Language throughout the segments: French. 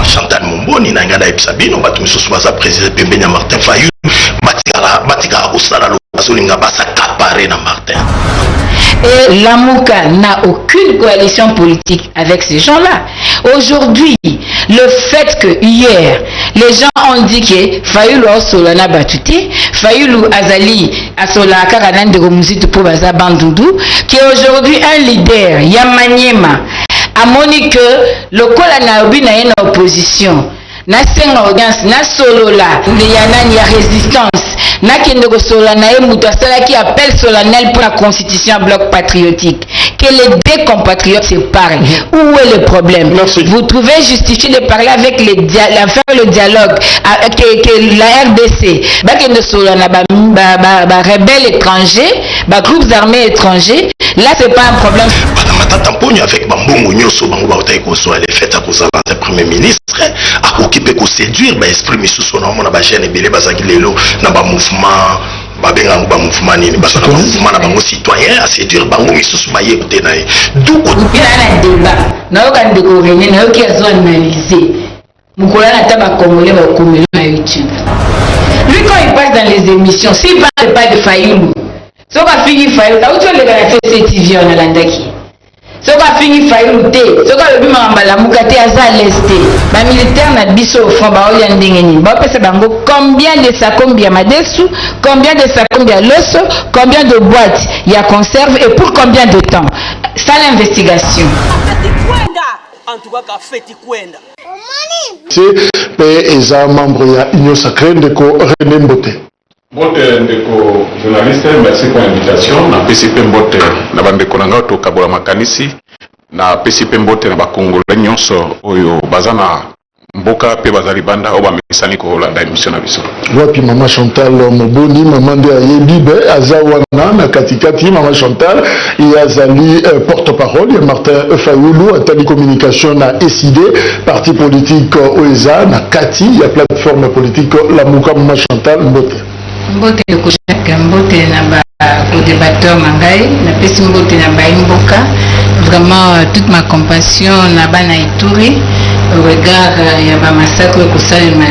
Chantal Momboni na ngada Epsabino batu misusu baza président Pembenya Martin Fayulu batika osala lobasolinga basa capare na Martin. Et Lamouka n'a aucune coalition politique avec ces gens-là. Aujourd'hui, le fait que hier, les gens ont dit que Fayulu a Solana Batuté, Fayulu Azali a Sola Karanan de Gomuzitu pour Baza Bandundu, qui est aujourd'hui un leader, Yamanyema, a moni que le Kolanaobi n'a une opposition. Na senga audience, na solo là, il y a résistance. Na kende solana et mutasala qui appelle solennel pour la constitution bloc patriotique. Que les deux compatriotes se parlent. Où est le problème? Merci. Vous trouvez justifié de parler avec faire le dialogue que la RDC, bah kende solana, bah rebelles étrangers, bah groupes armés étrangers. Là c'est pas un problème. Avec Bambongo Nyoso, Bango Bautaï Koso, elle est faite à cause de Premier ministre, à occupé qu'on séduire, bah esprit mis sous nom, on a bâché les bélés, basaki lélo, n'a pas mouvement, bah ben un mouvement, ni bah ça mouvement, n'a pas mon citoyen, à séduire, Bango mis sous maillé, écoutez naï. D'où qu'on il y a un débat, n'a aucun décoré, n'a aucun zone analysé. Moukola n'a pas congolais, va congolais à YouTube. Lui quand il passe dans les émissions, s'il parle pas de Fayulu, ça va finir Fayulu, là où tu as les gars fait cette TV en Alandaki. Ce qui a fini Fayulu, ce qui a fini la Moukate Aza l'Est, les militaires n'ont pas au front, combien de sacs combien Madesu, combien de sacs combien l'osso, combien de boîtes il y a conserve et pour combien de temps? Ça l'investigation. En tout cas, fait Kwenda. C'est un membre de l'Union sacrée de René Mbote. Mbote ndeko journaliste, merci pour l'invitation. Na PCP Mbote na bandeko nanga to kabola makanisi na PCP Mbote na bakongolais nyonso oyo bazana mboka pe bazali banda oba mesani ko la émission na biso. Wapi Maman Chantal Moboni, maman de Ayebibe, Azawana na katikati Maman Chantal et Azali porte-parole et Martin Fayulu à télécommunication na SID, parti politique OESA na Kati, il y a plateforme politique la Mouka Maman Chantal Mbote. Mbote Koshaka, Mbote na co-débatteur Mangai, na pesi Mbote na Baimboka, vraiment toute ma compassion na Bana Ituri, au regard il y a un massacre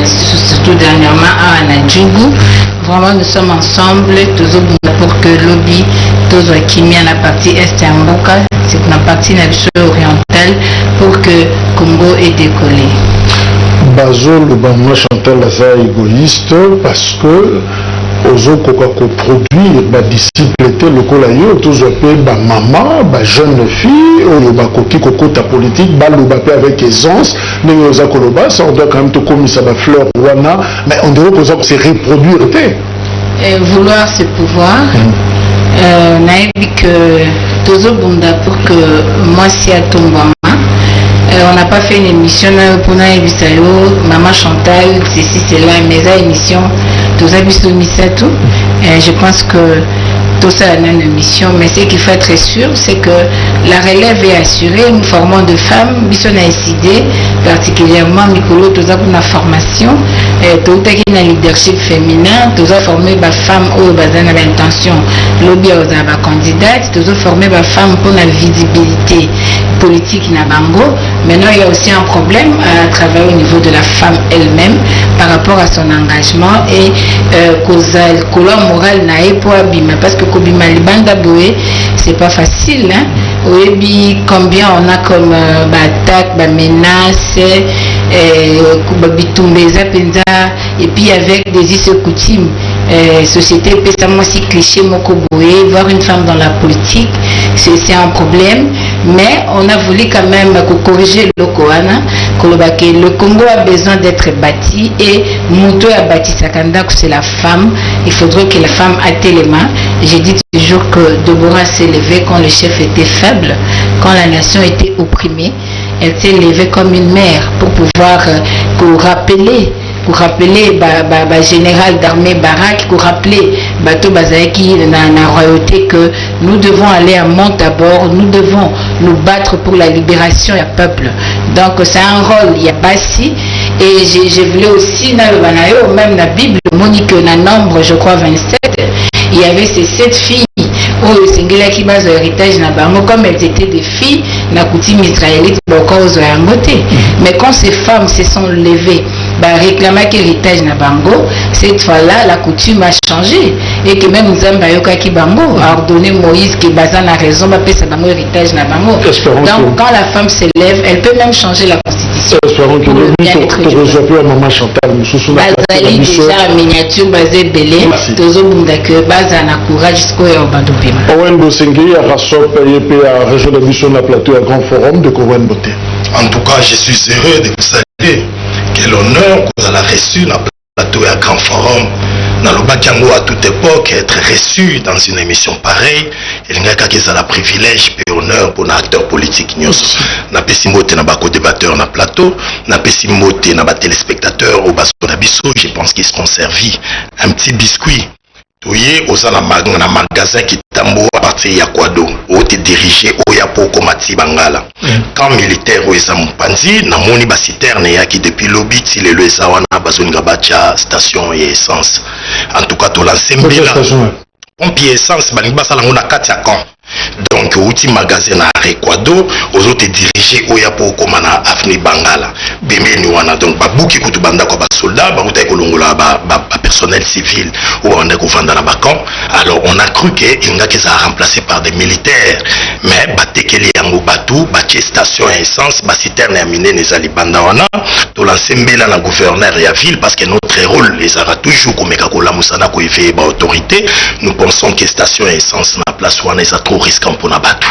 surtout dernièrement à Nadjougou. Vraiment nous sommes ensemble, toujours pour que lobby, tous qui à la partie est à Mboka, c'est la partie orientale pour que Congo ait décollé. Bazo le Maman Chantal Aza égoïste parce que aux autres produire ba disciple te lokola yo tous appelé ba maman ba jeune fille ou ba koki kokota politique ba lo ba avec aisance mais aux akoloba ça on doit quand même te commis ça ba fleur wana mais on dirait que ça c'est reproduire te vouloir ce pouvoir naïbi que tozo bunda pour que moi si à ton on n'a pas fait une émission pour Maman Chantal, ceci, c'est là, mais la émission, tout ça, je pense que tout ça a une émission, mais ce qu'il faut être sûr, c'est que la relève est assurée, nous formons de femmes, bisson a décidé, particulièrement Mikolo, tout ça pour la formation, tout ça qui est un leadership féminin, tout ça formé par femmes où ils ont l'intention, lobby aux candidats, tout ça formé par femmes pour la visibilité politique na bango. Maintenant, il y a aussi un problème à travers au niveau de la femme elle-même par rapport à son engagement et causal, colonne morale nae pour abîmer parce que kobima libanda boé c'est pas facile hein. Oyebi combien on a comme attaque, menace, bitumbeza penza et puis avec des us et coutumes. Société pésamment si cliché moko boé, voir une femme dans la politique, c'est un problème, mais on a voulu quand même corriger le Koana, le Congo a besoin d'être bâti et Mouto a bâti Sakanda, c'est la femme, il faudrait que la femme ait les mains. J'ai dit toujours que Deborah s'est levée quand le chef était faible, quand la nation était opprimée, elle s'est levée comme une mère pour pouvoir pour rappeler général d'armée Barak, pour rappeler Bato Bazaki la royauté que nous devons aller à Montabor, nous devons nous battre pour la libération du peuple. Donc c'est un rôle, il y a Bassi, et je voulais aussi dans le Banayo, même la Bible, Monique, dans nombre, je crois 27, il y avait ces 7 filles oyo esengelaki bazwa héritage na bango comme elles étaient des filles na coutume israélite bokozwa yango te. Mais quand ces femmes se sont levées réclamaki héritage na bango, cette fois-là la coutume a changé et que même Nzambe ayokaki bango a ordonné Moïse que baza na raison bapesa bango héritage na bango. Donc quand la femme se lève, elle peut même changer la constitution. Espérons que le bien maman Chantal bazali déjà en miniature basé belé tozo bunda que baza na courage jusqu'au Obado Pema. Owen Bosengui à Rassop et puis à région de Mission na plateau à Grand Forum de Kowen Boté. En tout cas, je suis heureux de vous saluer. Quel honneur que vous avez reçu dans le plateau et à Grand Forum. Dans le Bakango à toute époque, être reçu dans une émission pareille, il y a un privilège et honneur pour un acteur politique. Nous avons pesimote na bako débatteur na plateau, na pesimote na ba téléspectateurs au baso d'abisso. Je pense qu'ils seront servis un petit biscuit. Toye oza na magasin qui tambo à partir ya Kwado, où te dirigé au yapo komati bangala. Quand militaire au eza mpanzi na moni ba citerne ya qui depuis lobby ti le eza wana bazonga bacha station et essence. En tout cas to lancer mbela. Pompier essence balingi basala ngona kati ya camp. Donc outi magasin na Kwado aux autres dirigés au yapo komana avenue Bangala. Bemeni wana donc babuki kutu banda ko ba soldat ba uta kolongola ba personnel civil ou on est vendre na bacan. Alors on a cru que inga que ça remplacé par des militaires mais batekeli yango batu ba station essence ba citerne ya mine nezali banda wana to lancer mbela na gouverneur ya ville parce que notre rôle les aura toujours comme kakola musana ko éveiller ba autorité. Nous pensons que station essence na place wana est trop risquant pour na batu.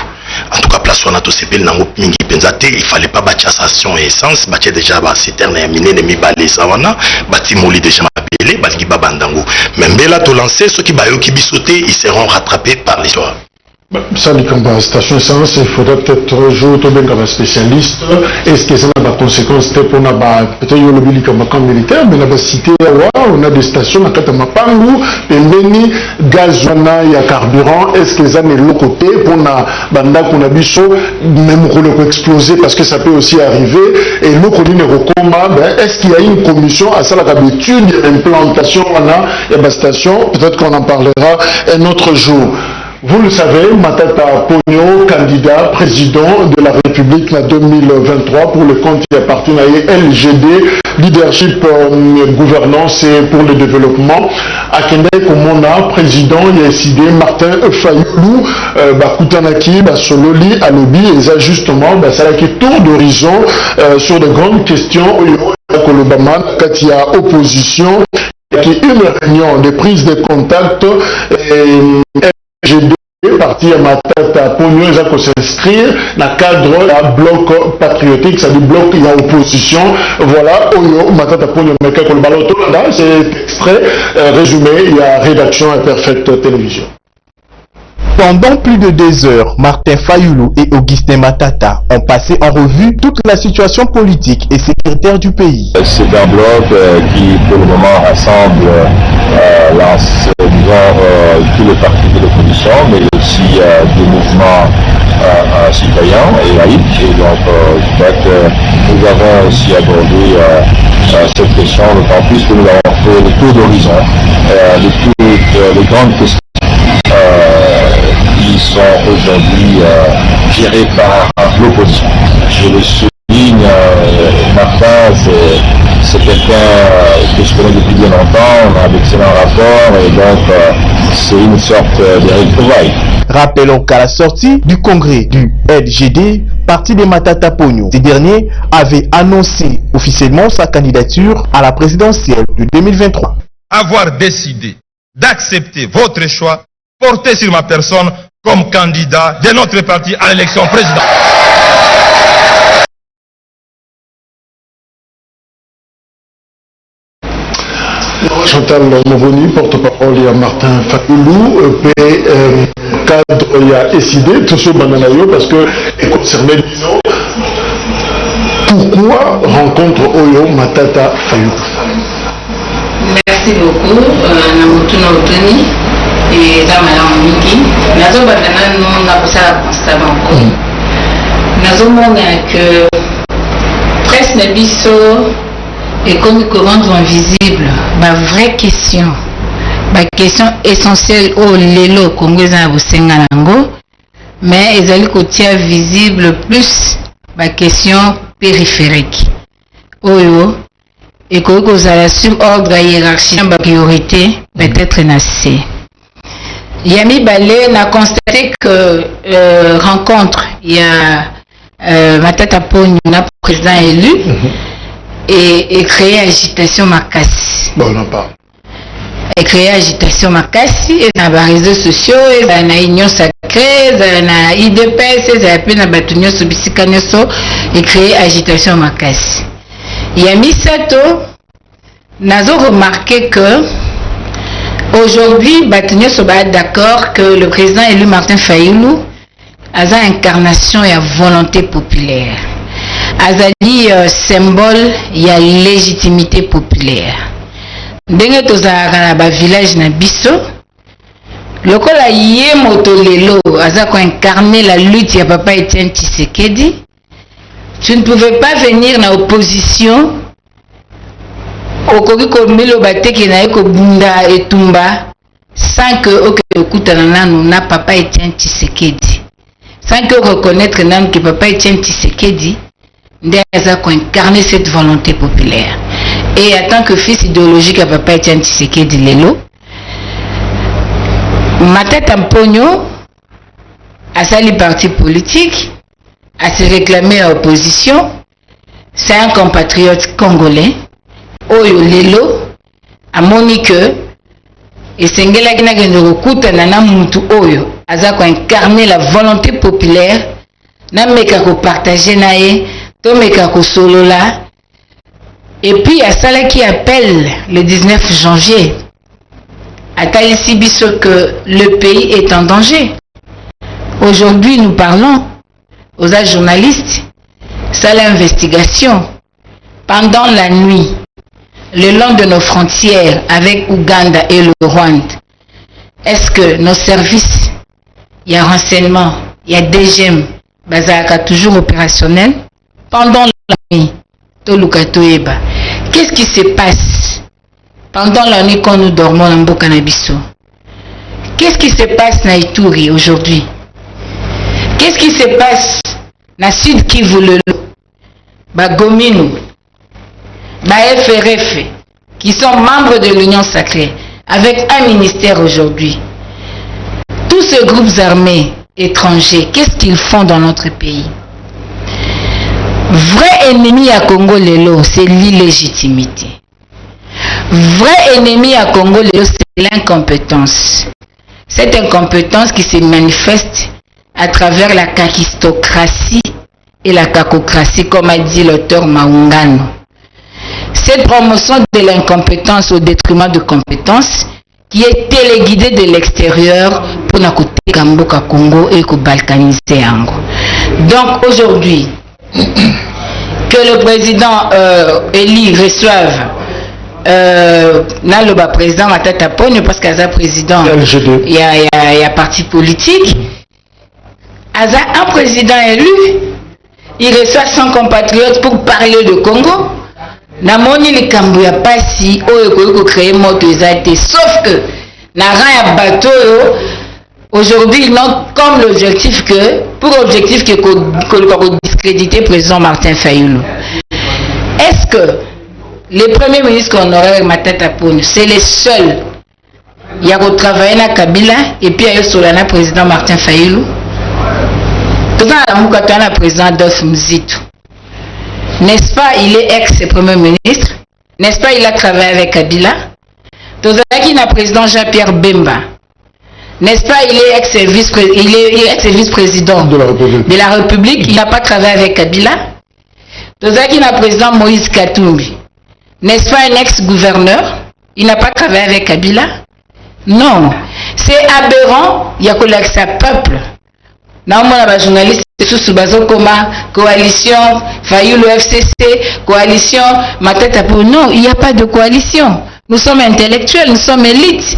En tout cas, place où on a tous ces pays, il fallait pas bâtir station essence, bâtir déjà la citerne et miner les mi-balais, ça on a bâti moli déjà mabélé, bâti babandango. Même là, tout lancé, ceux qui baillent qui bisauté, ils seront rattrapés par l'histoire. Ça, la station essence, il faudrait peut-être jouer comme un spécialiste. Est-ce que ça a des conséquences pour peut-être le camp militaire, mais la cité, on a des stations à Katamapangu, Pembeni, gaz, il y a carburant. Est-ce que ça est l'autre côté pour na banda qu'on a bicho, même pour le exploser parce que ça peut aussi arriver. Et l'autre côté est-ce qu'il y a une commission à ça la habitude d'implantation, il y a des stations, peut-être qu'on en parlera un autre jour. Vous le savez, Matata Ponyo, candidat président de la République en 2023 pour le compte qui appartient à LGD, leadership, gouvernance et pour le développement. À Kende Komona, président, il y a décidé Martin Fayoulou, Bakutanaki, Sololi, Alobi, et ça justement, ça a été tour d'horizon sur de grandes questions. Kolobama, quand il y a opposition, il y a une réunion de prise de contact. J'ai deux parties à Matata Ponyo, ils ont s'inscrire dans le cadre d'un bloc patriotique, c'est-à-dire bloc il y a opposition. Voilà, Oyo, Matata Ponyo, c'est extrait résumé, il y a rédaction Imperfecte Télévision. Pendant plus de 2 heures, Martin Fayoulou et Augustin Matata ont passé en revue toute la situation politique et sécuritaire du pays. C'est un bloc qui, pour le moment, rassemble tous les partis de l'opposition, mais aussi des mouvements citoyens et laïcs. Et donc, je crois que nous avons aussi abordé cette question, d'autant plus que nous avons fait le tour d'horizon de toutes les grandes questions qui sont aujourd'hui gérés par l'opposition. Je le souligne, Martin, c'est quelqu'un que je connais depuis bien longtemps, on a d'excellents rapports et donc c'est une sorte de retrouvailles. Rappelons qu'à la sortie du congrès du LGD, parti des Matata Ponyo, ce dernier avait annoncé officiellement sa candidature à la présidentielle de 2023. Avoir décidé d'accepter votre choix porté sur ma personne comme candidat de notre parti à l'élection présidentielle. Chantal Movoni, porte-parole, il y a Martin Fayoulou, cadre, il y a SID, tout ce bananayo, parce que est concerné disons, pourquoi rencontre Oyo Matata Fayoulou? Merci beaucoup, Namutuna Otoni. Et dans ma miki, nazo batana non na posala constamment. Nazo mona que presse na biso et comme comment rendre invisible ma vraie question la question essentielle au lelo congolais na bosenga nango, mais ils allaient côté visible plus la question périphérique. Oyo et que vous allez sur ordre hiérarchique la priorité peut-être na C. Yami Balé n'a constaté que rencontre il y a Matata Pogno na président élu et créer agitation makasi. Bon, non pas. Et créer agitation makasi et dans les réseaux sociaux et dans la union sacrée, dans la IDPS et dans la peine abatunyo subisika nyoso et créer agitation makasi. Yami Sato n'a remarqué que aujourd'hui batunyo soba d'accord que le président élu Martin Fayulu a une incarnation et une volonté populaire. Azali symbole ya légitimité populaire. Ndenge tozalaka na ba village na biso lokola ye moto lelo aza ko incarner la lutte ya papa Etienne Tshisekedi. Tu ne pouvais pas venir na opposition okoki ko melo bateki na ko bunda etumba sans que okutana nanu na papa Etienne Tshisekedi, sans que reconnaître nanu que papa Etienne Tshisekedi nde aza ko incarner cette volonté populaire. Et en tant que fils idéologique à papa Etienne Tshisekedi lelo, Matata Pogno a sali parti politique, a se réclamé à opposition. C'est un compatriote congolais. Oyo lelo a monique et sengela kina kendo kuta na mutu oyo aza ko incarner la volonté populaire na meka ko partager nae to meka ko solola. Et puis, à ça qui appelle le 19 janvier, à Taïsibiso que le pays est en danger. Aujourd'hui, nous parlons aux journalistes, ça l'investigation. Pendant la nuit, le long de nos frontières avec Ouganda et le Rwanda, est-ce que nos services, il y a renseignement, il y a DGM, Bazaka toujours opérationnel, pendant la nuit? Qu'est-ce qui se passe pendant la nuit quand nous dormons dans Mboka na biso? Qu'est-ce qui se passe na Ituri aujourd'hui? Qu'est-ce qui se passe na Sud Kivu lelo? Ba Gominu, ba FRF, qui sont membres de l'Union sacrée, avec un ministère aujourd'hui. Tous ces groupes armés étrangers, qu'est-ce qu'ils font dans notre pays? Vrai ennemi à Congo lelo, c'est l'illégitimité. Vrai ennemi à Congo lelo, c'est l'incompétence. Cette incompétence qui se manifeste à travers la kakistocratie et la kakocratie, comme a dit l'auteur Maungano. Cette promotion de l'incompétence au détriment de compétences qui est téléguidée de l'extérieur pour na côté Kamboka Congo et balkaniser Ango. Donc aujourd'hui, que le président Eli reçoive le président Matata Pogno parce qu'il y a président, il y a parti politique, un président élu, il reçoit son compatriote pour parler de Congo. Namoni le Kambouya Passi, oyo créer moto ezate, sauf que na bateau aujourd'hui ils n'ont comme l'objectif que discréditer le président Martin Fayulu. Est-ce que les premiers ministres qu'on aurait Matata Pogno, c'est les seuls il y a travaillé na Kabila et puis il y a Solana président Martin Fayulu? Tout ça la président Adolphe Mzitu. N'est-ce pas, il est ex-premier ministre? N'est-ce pas, il a travaillé avec Kabila? Tout ça qui n'a président Jean-Pierre Bemba. N'est-ce pas, il est ex-vice-président de la République. Il n'a pas travaillé avec Kabila. Tout ça qui n'a président Moïse Katumbi. N'est-ce pas, un ex-gouverneur? Il n'a pas travaillé avec Kabila. Non. C'est aberrant, il y a que l'accès peuple. Non, moi, la journaliste, sous Bazokoma, coalition, Fayulu FCC, coalition, Matata Pogno. Non, il n'y a pas de coalition. Nous sommes intellectuels, nous sommes élites.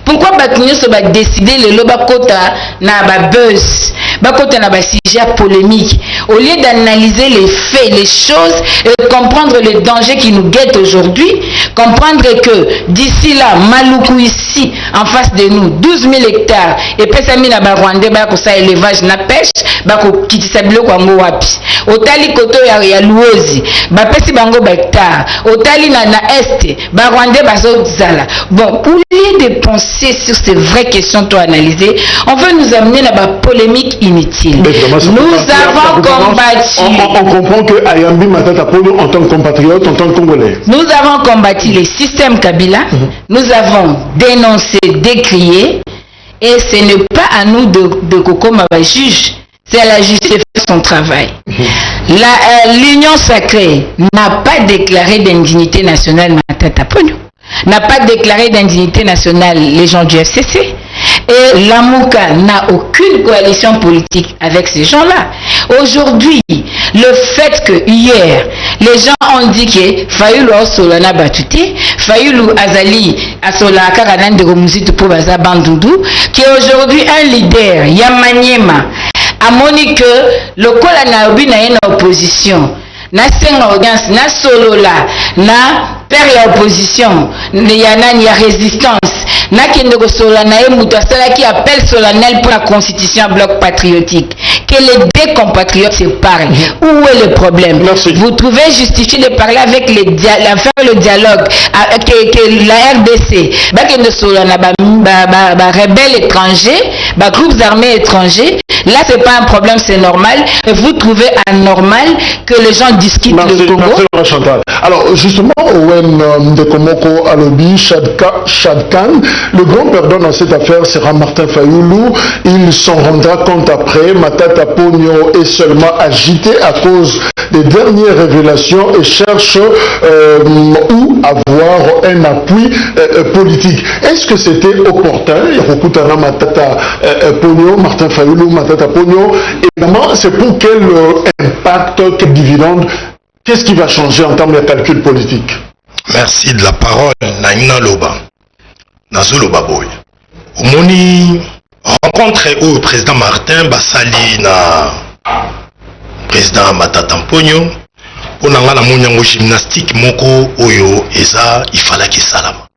Pourquoi Batunyo va décider le loba kota na ba buzz, côté na sujet polémique. Au lieu d'analyser les faits, les choses, et comprendre les dangers qui nous guettent aujourd'hui, comprendre que d'ici là, Maluku ici, en face de nous, 12 000 hectares, et puis ça mis na Rwanda, ça élevage na pêche, bako kitisabilo kwa ngo wapi. Otali koto ya luozi, bapesi bango hectare. Otali na est, Rwanda baso zala. Bon, au lieu de penser sur ces vraies questions à analyser, on veut nous amener dans la polémique inutile. Nous avons combattu. On comprend que Ayambi Matata Ponyo, en tant que compatriote, en tant que Congolais. Nous avons combattu les systèmes Kabila. Nous avons dénoncé, décrié. Et ce n'est pas à nous de Kokoma juge. C'est à la justice de faire son travail. L'Union sacrée n'a pas déclaré d'indignité nationale Matata Ponyo. N'a pas déclaré d'indignité nationale les gens du FCC. Et l'Amouka n'a aucune coalition politique avec ces gens-là. Aujourd'hui, le fait que hier, les gens ont dit que Fayoulou Solana Batouté, Fayoulou Azali Asola Karanan de Romuzitu pour Baza Bandundu, qui est aujourd'hui un leader, Yamanyema, a moni que le Kolanaobi n'a une opposition. Na senga audience, na solola, na père ya opposition, il y a résistance. Na kendoko solana et mutasala qui appelle solennel pour la constitution bloc patriotique. Que les deux compatriotes se parlent. Où est le problème? Merci. Vous trouvez justifié de parler avec faire le dialogue que la RDC, bakendo solana ba rebelles étrangers, ba groupes armés étrangers. Là, c'est pas un problème, c'est normal. Et vous trouvez anormal que les gens discutent le Congo. Merci, Chantal. Alors, justement, Owen de Komoko Alobi, Chadkan, le grand perdant dans cette affaire sera Martin Fayoulou. Il s'en rendra compte après. Matata Ponyo est seulement agité à cause des dernières révélations et cherche où avoir un appui politique. Est-ce que c'était opportun? Yokutana Matata Ponyo, Martin Fayoulou, Matata Ponyo. Évidemment, c'est pour quel impact, quel dividende? Qu'est-ce qui va changer en termes de calcul politique? Merci de la parole. Naïna Loba. Nazo Loba Boy. Omoni rencontre au président Martin Basali na président Matata Ponyo. Pour la monyango gymnastique moko oyo eza ifala ki salama.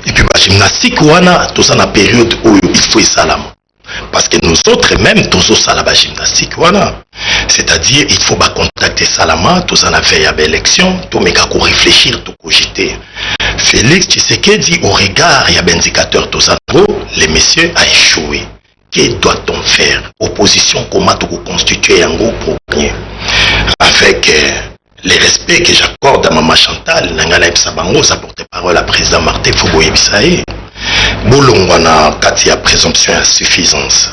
Et puis la gymnastique wana tout ça na période oyo il faut salama. Parce que nous autres même tous ça la gymnastique voilà. C'est-à-dire il faut contacter Salama, tout ça na fait à l'élection, tout mais qu'à réfléchir, tout cogiter. Félix Tshisekedi au regard il y a indicateur tout ça les messieurs a échoué. Que doit-on faire? Opposition comment tout constituer un groupe pour gagner? Avec les respects que j'accorde à Maman Chantal, Nangala Ebsabango, sa porte-parole à président Martin Fogo Ebisae. Bolongwana Katia présomption à suffisance.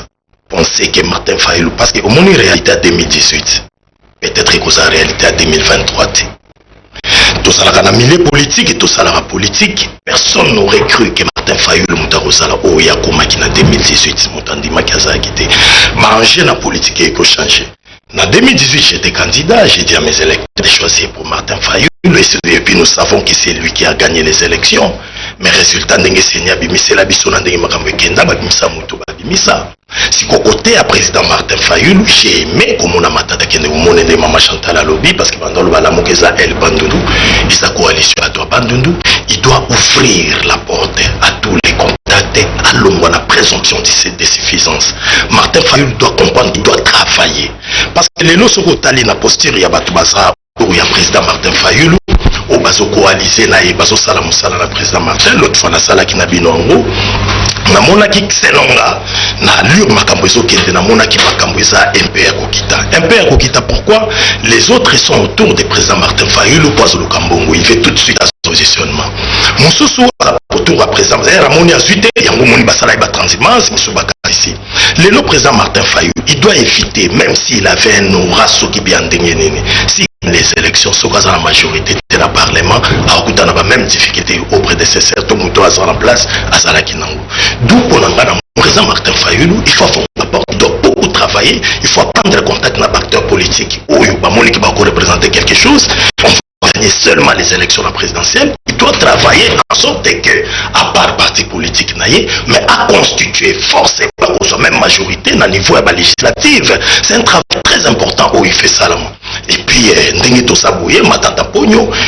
Pensez que Martin Fayoulou, parce que au moins une réalité à 2018, peut-être que ça réalité à 2023. Tout ça la milieu politique et tout ça la politique, personne n'aurait cru que Martin Fayoulou Moutarosala oh Yakoma qui en 2018 Moutandima Kaza quitté. Manger la politique et que changer. En 2018, j'étais candidat, j'ai dit à mes électeurs de choisir pour Martin Fayoulou. Et puis nous savons que c'est lui qui a gagné les élections. Mais résultat, si côté à président Martin Fayoulou, j'ai aimé comme on a matata qui est de Maman Chantal à lobby parce que pendant le Balamokeza El Bandundu, et sa coalition à toi Bandundu, il doit ouvrir la porte à tous les contacts à l'homme la présomption de suffisance. Martin Fayoulou doit comprendre qu'il doit travailler. Parce que les lots sont au na posture, il y a Batoubaza. Il y a le président Martin Fayoulou, au baso coalisé, na baso salam sala na président Martin, l'autre fois na sala qui n'a binongo, na mona ki xenonga, na lure makambozo kende na mona ki makamboza MPR Kokita. MPR Kokita pourquoi? Les autres sont autour du président Martin Fayoulou, Poiso le Kambongo, il fait tout de suite à son positionnement. Mon sous autour à président, Ramoni a zuité, yango moni basala ba transhumance, monsieur ici. Le président Martin Fayoulou, il doit éviter, même s'il avait un aura qui bien dénié, si les élections sont à la majorité de la Parlement, à la même difficulté au prédécesseur, tout le monde est en place à Salakinango. D'où pour le président Martin Fayoulou, il faut faire rapport, il doit beaucoup travailler, il faut prendre contact avec l'acteur politique, ou il va représenter quelque chose. gagner seulement les élections présidentielles, il doit travailler en sorte que, à part parti politique, mais à constituer forcément même majorité dans le niveau législatif. C'est un travail très important où il fait ça. Et puis,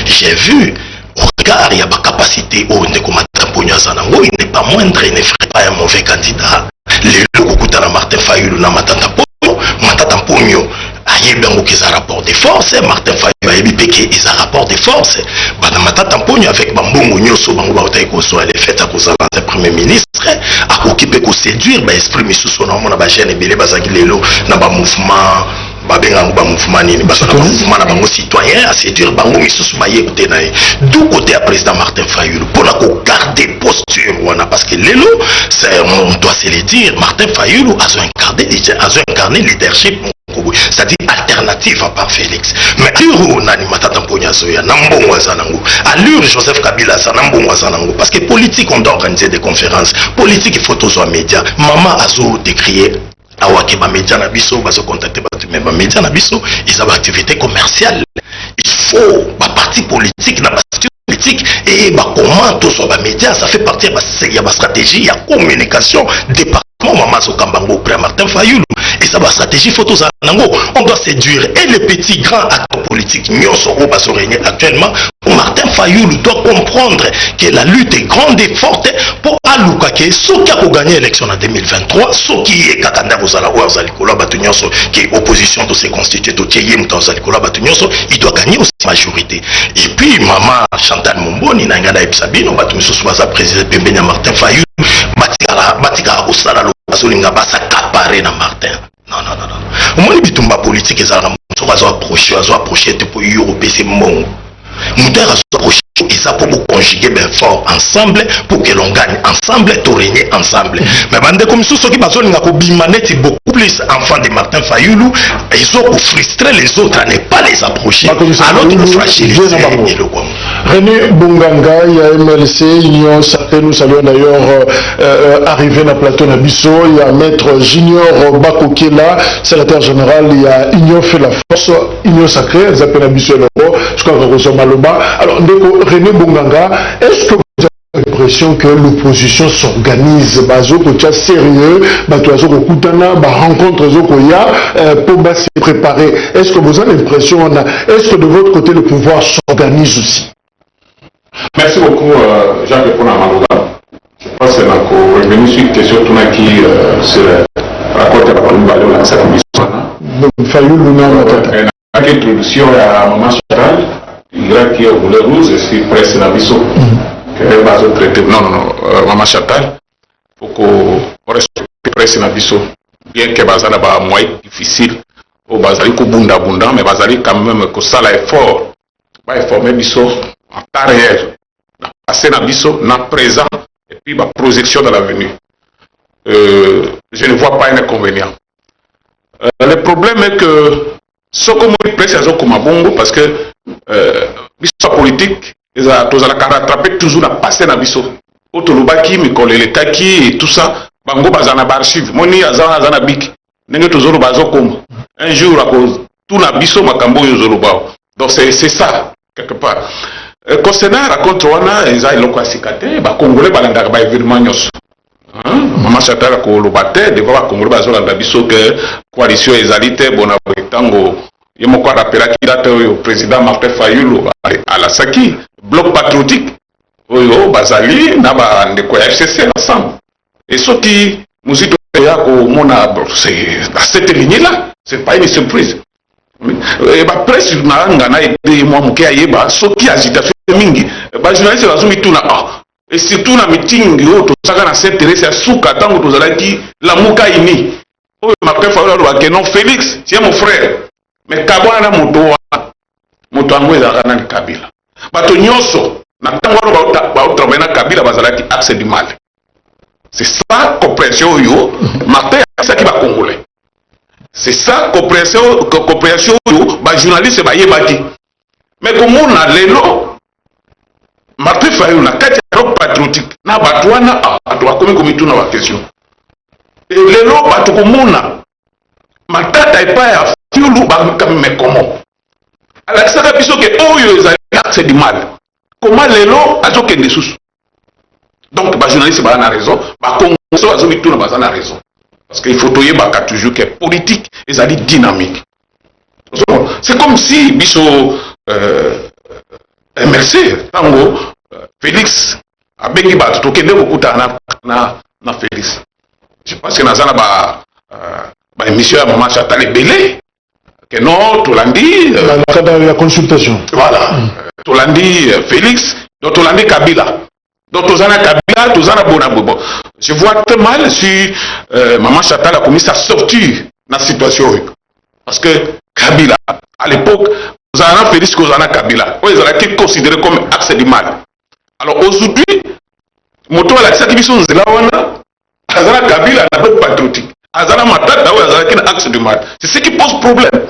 j'ai vu, au regard, il y a ma capacité où il n'est pas moindre, il ne ferait pas un mauvais candidat. Les gens Martin Fayulu na Matata Pogno, Ayebango qui a rapport de force, Martin Fayulu a péqué ils a rapport de force. Bana Matata Pogno avec Bambongo Nyoso Bango Bautaï Koso, elle est faite à cause de premier ministre, à occupé ko séduire, bah exprimer sous son nom, na ba jeune belé bazaki lelo, na ba mouvement. Mouvement citoyen à séduire bango misusu ba yécouter na d'où côté à président Martin Fayulu pour la garder posture parce que lelo on doit se le dire Martin Fayulu a incarné leadership c'est-à-dire alternative à part Félix mais allure nani matata mponya soya nambongo azanango allure Joseph Kabila za nambongo azanango parce que politique on doit organiser des conférences politique il faut tous aux médias maman azo décrier awake ba médias na biso bazo contacter mais ba médias na biso ils ont activité commerciale il faut ba parti politique na parti politique et ba comment tous ba médias ça fait partie de la stratégie il y a communication département maman zo kambango près Martin Fayulu et ça ba stratégie photos nango on doit séduire et les petits grands acteurs politiques nyonso au baso régner actuellement Martin Fayulu doit comprendre que la lutte est grande et forte pour aluka que ceux qui ont gagné l'élection en 2023 ceux qui est kakanda bozala ou azalikola batunyoso qui est opposition de se constituer to tieye muta azalikola batunyoso il doit gagner aussi majorité et puis maman Chantal Momboni na ngana ebsabino batumiso sobaza président Pembenya Martin Fayulu batika osala lo bazolinga basa caparer na Martin non moi bitumba politique ezala so bazo approcher te pour Europe c'est mon Mouter a approché et ça pour conjuguer bien fort ensemble pour que l'on gagne ensemble et régner ensemble. Mais bande comme ceux qui basent sur beaucoup plus enfants de Martin Fayulu, ils ont frustré les autres à ne pas les approcher. Alors qu'ils fragiliser le Congo. René Bonganga, il y a MLC, Union Sacré, nous saluons d'ailleurs arrivé dans le plateau Nabiso, il y a Maître Junior Bakokela, secrétaire général, il y a Union fait la force, Union Sacrée, ils appellent Nabiso et Loro, je crois que nous Maloba. Alors, René Bonganga, est-ce que vous avez l'impression que l'opposition s'organise, bazo kocha sérieux, batoazo kokutana, ba rencontre zo koya pour se préparer? Est-ce que vous avez l'impression, est-ce que de votre côté le pouvoir s'organise aussi? Merci beaucoup, Jacques Ponamalouga. Je pense que nous avons revenu sur une question qui se raconte à la Palumbalou, la Saint-Michel. Fayulu Luna Matata. Une introduction à Maman Chantal. Il y a qui voulait rouge, je suis pressé dans le biseau. Non, Maman Chantal, il faut qu'on respecte presse dans le biseau. Bien que Bazala soit moins difficile, au Bazali Bunda, mais Bazali quand même que ça l'effort. Pas effort, mais biseau en temps réel. Passer dans le biseau, dans le présent, et puis la projection dans l'avenir. Je ne vois pas un inconvénient. Le problème est que ce que je presse comme bongo parce que biso politique ils ont rattrapé toujours la passé na biso otolobaki mikolele kaki et tout ça bango bazana archive moni azana bik ndenge tozolo bazokoma un jour à cause tout na biso makambo yozolobao donc c'est ça quelque part concernant raconte wana eza eloko asikate ba congolais balanda ba événement nyos Maman Chantal ko lobate devant ba congolais bazolanda biso que coalition ezalité bona tango. Il m'a rappelé qu'il date au président Martin Fayulu à la Saki, bloc patriotique, au Bazali, n'a ndeko FCC ensemble. Et ce qui nous dit c'est dans cette ligne-là, c'est pas une surprise. Et bah presse n'a aidé moi mon kayeba, ce qui agitation mingi, bah journaliste va zoomer tout là. Et surtout na meeting yo to saka na s'intéresser à souka tango to zalaki la muka ini. Oh Martin Fayulu va que non Félix, c'est mon frère. Mais Kabwana moto ango ezalaka na Kabila bato nyonso na ntango wana baotravaille na Kabila bazalaki axe du mal. C'est ça compréhension yo Martin asaki ba congolais. C'est ça compréhension yo ba journaliste ba yebaki. Mais comment na lelo Martin Fayulu na kati ya patriotique na bato wana bato bakomi komituna ba question. Et lelo bato komona matata epa ya Fayulu mais comment? Alors ça biso que oyo ezali axe du mal. Comment les lots a des des sous. Donc, les journalistes ont raison, les Congolais ont raison. Parce qu'il faut toujours que politique est dynamique. C'est comme si Bisso MRC, Tango, Félix, a bengi bato tokende kokutana na Félix. Je pense que dans la émission à Maman Chantal est belé. Que non, Tolandi. Dans le cadre de la consultation. Voilà. Tolandi Félix, donc Tolandi Kabila. Donc Tozana Kabila, Tozana Bonabobo. Je vois très mal si Maman Chantal a commis à sortir dans la situation. Parce que Kabila, à l'époque, Tozana Félix, Tozana Kabila. Ils ont été considérés comme axe du mal. Alors aujourd'hui, moto à la satisfaction de la wana, Azana Kabila n'a pas patriotique. Azana Matata ou Azana qui est axe du mal. C'est ce qui pose problème.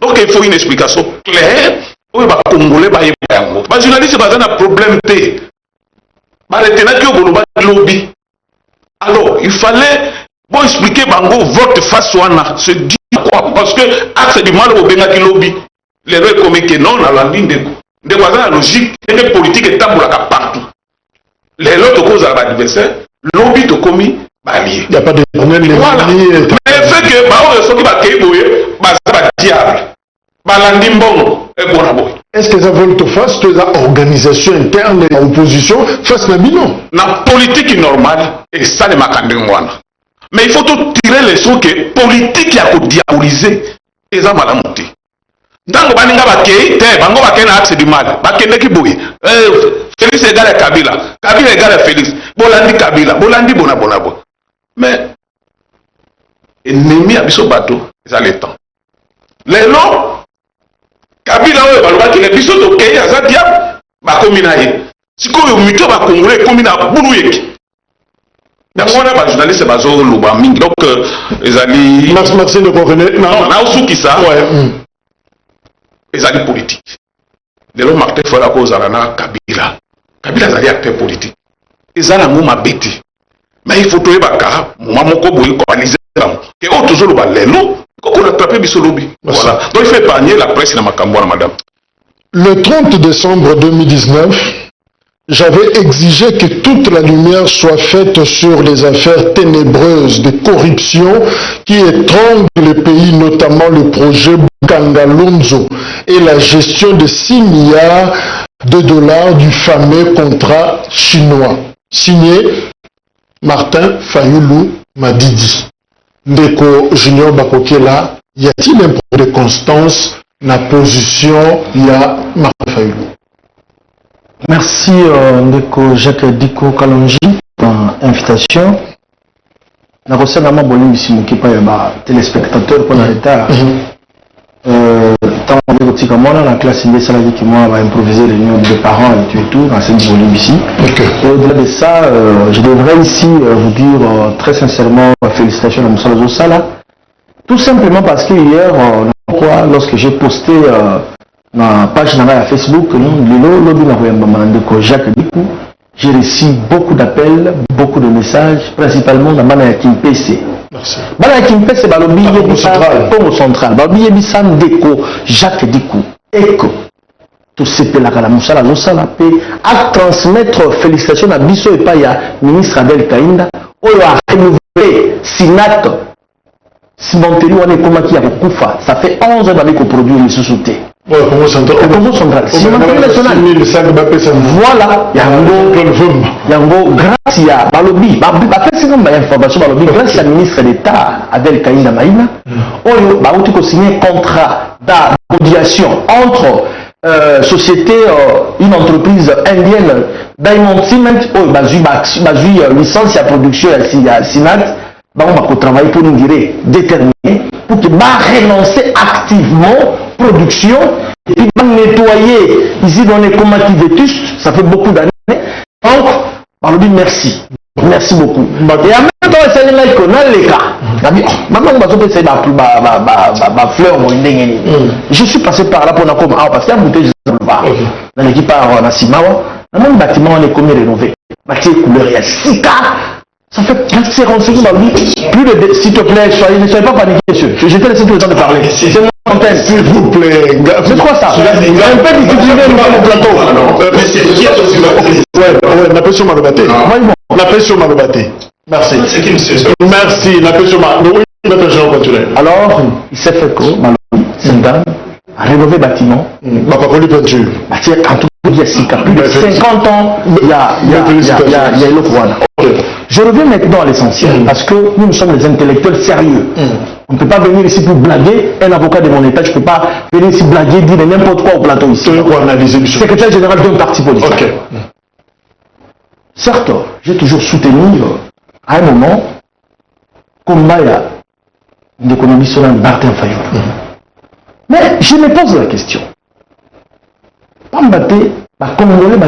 Donc il faut une explication claire. Oui, bah Congolais, bah Yango. Bah journaliste, bah un problème T. Bah les ténacles au lobby. Alors il fallait bon expliquer Bango vote face wana. Se dit quoi? Parce que axe du mal au Bengaki lobby. Les lois comme que non, dans la ligne de la logique, et politique est tamboulaka partout. Les autres causes à l'adversaire, lobby de commis, il n'y a pas de voilà. Mais le fait que ceux qui va diable, est-ce que ça volte face de l'organisation interne de l'opposition face à Bino? La politique normale, et ça ne m'a pas. Mais il faut tout tirer les sons que politique a diaboliser et ça m'a monté. Ntango baninga bakei te bango bakei na axe du mal bakende ki boye Félix égale à Kabila, Kabila égale à Félix, Bolandi Kabila, Bolandi bona. Mais ennemi abiso bateau ça le temps lelo Kabila oyo balobaki le biso tokei aza diable bakomi na ye sikoyo mito bakongole komi na bulu yeki. Donc on a pas journaliste bazo loba mingi donc ezali Maxime ne connaît non na osuki ça les alliés politiques. Les lois Martin Fola cause à la Kabila. Kabila est acteur politique. Ils ont un moment bêti. Mais il faut trouver Baka, maman Koboui, coalisé. Et autres toujours le balélo, qu'on a attrapé Bissolobi. Voilà. Donc il faut épargner la presse dans ma camboire, madame. Le 30 décembre 2019, j'avais exigé que toute la lumière soit faite sur les affaires ténébreuses de corruption qui étranglent le pays, notamment le projet Kangalonzo et la gestion de 6 milliards de dollars du fameux contrat chinois. Signé Martin Fayoulou Madidi. Ndeko Junior Bakokela, y a-t-il un problème de constance dans la position il y a Martin Fayoulou? Merci Ndeko Jacques Diko Kalonji pour l'invitation. Je reçois ma bonne qui pas téléspectateur pour l'état. Tant que dans la classe des salariés qui m'ont improvisé les réunions de parents et tout dans cette volume ici. Au-delà de ça, je devrais ici vous dire très sincèrement félicitations à Moussa Zosala. Tout simplement parce que hier, lorsque j'ai posté ma page à Facebook, Jacques Dikou, j'ai reçu beaucoup d'appels, beaucoup de messages, principalement dans Mana Kimpese. Merci. Mana Kimpese, Balobi Central, Balobi Yebisan Deko, Jacques Dikou, Eko. Tout ce que la Moussa Zosala peut à transmettre félicitations à Bisso et Paya, ministre Adel Kainda, ou à renouveler Sinat. Simontelli, on est comme qui a Koufa. Ça fait 11 ans qu'on produit les sous-soutés. Au Congo central. Cimenterie nationale. Voilà. Yango, grâce à Balobi, grâce à la ministre d'État Adel Kainda Maïna, on a signé un contrat d'association entre société, une entreprise indienne, Diamond Cement, licence à production à Sinat. On va travailler pour une durée déterminée pour que renoncer activement production et puis nettoyer ici dans les communs qui vétustes, ça fait beaucoup d'années. Donc, on lui dit merci. Merci beaucoup. Et en même temps, c'est là qu'on a les cas. Maintenant, on va se faire ma fleur. Je suis passé par là pour la commune. Parce qu'il y a un bouteille dans l'équipe à Nassimawa. Dans le même bâtiment, on est commis rénové. Bâtiment couleur, il y a 6 cas. Ça fait c'est renseigné dans lui. Plus de s'il te plaît, ne soyez pas paniqués, monsieur. Je te laisse tout le temps de parler. C'est S'il vous plaît. C'est quoi ça? Un peu difficile dans le plateau. La pression m'a rebatté. La pression m'a rebatté. Merci. Merci. La pression m'a rebatté. Alors, il s'est fait que Malobi, Sindane, a rénové le bâtiment. Ma parole peinture. En tout cas, il y a plus de 50 ans, il y a le Rwanda. Je reviens maintenant à l'essentiel, parce que nous sommes des intellectuels sérieux. On ne peut pas venir ici pour blaguer. Un avocat de mon état, je ne peux pas venir ici blaguer, dire n'importe quoi au plateau ici. Secrétaire général d'un parti politique. Okay. Certes, j'ai toujours soutenu, à un moment, combat d'économie sur Martin Fayoulou. Mais je me pose la question. Pambate, les Congolais,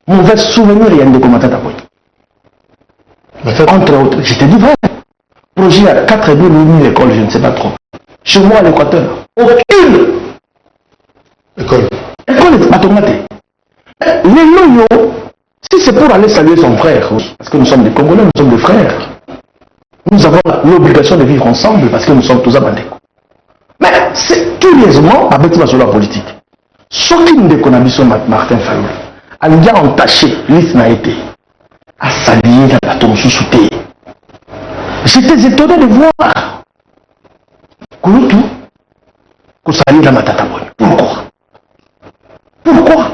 mauvais souvenir, il y a un commentaire d'abord. Entre autres, je te dis vrai. Projet à 4,5 l'école, je ne sais pas trop. Chez moi à l'Équateur, aucune école n'est pas tomatée. Les loyaux, si c'est pour aller saluer son frère, parce que nous sommes des Congolais, nous sommes des frères, nous avons l'obligation de vivre ensemble parce que nous sommes tous abandonnés. Mais c'est curieusement, avec la politique, ce qui nous déconne sur Martin Fayoulou, il a entaché l'Isnaïté, à saluer la plateau sous-souté. J'étais étonné de voir Kouloutou, qu'on salue la Matataboy. Pourquoi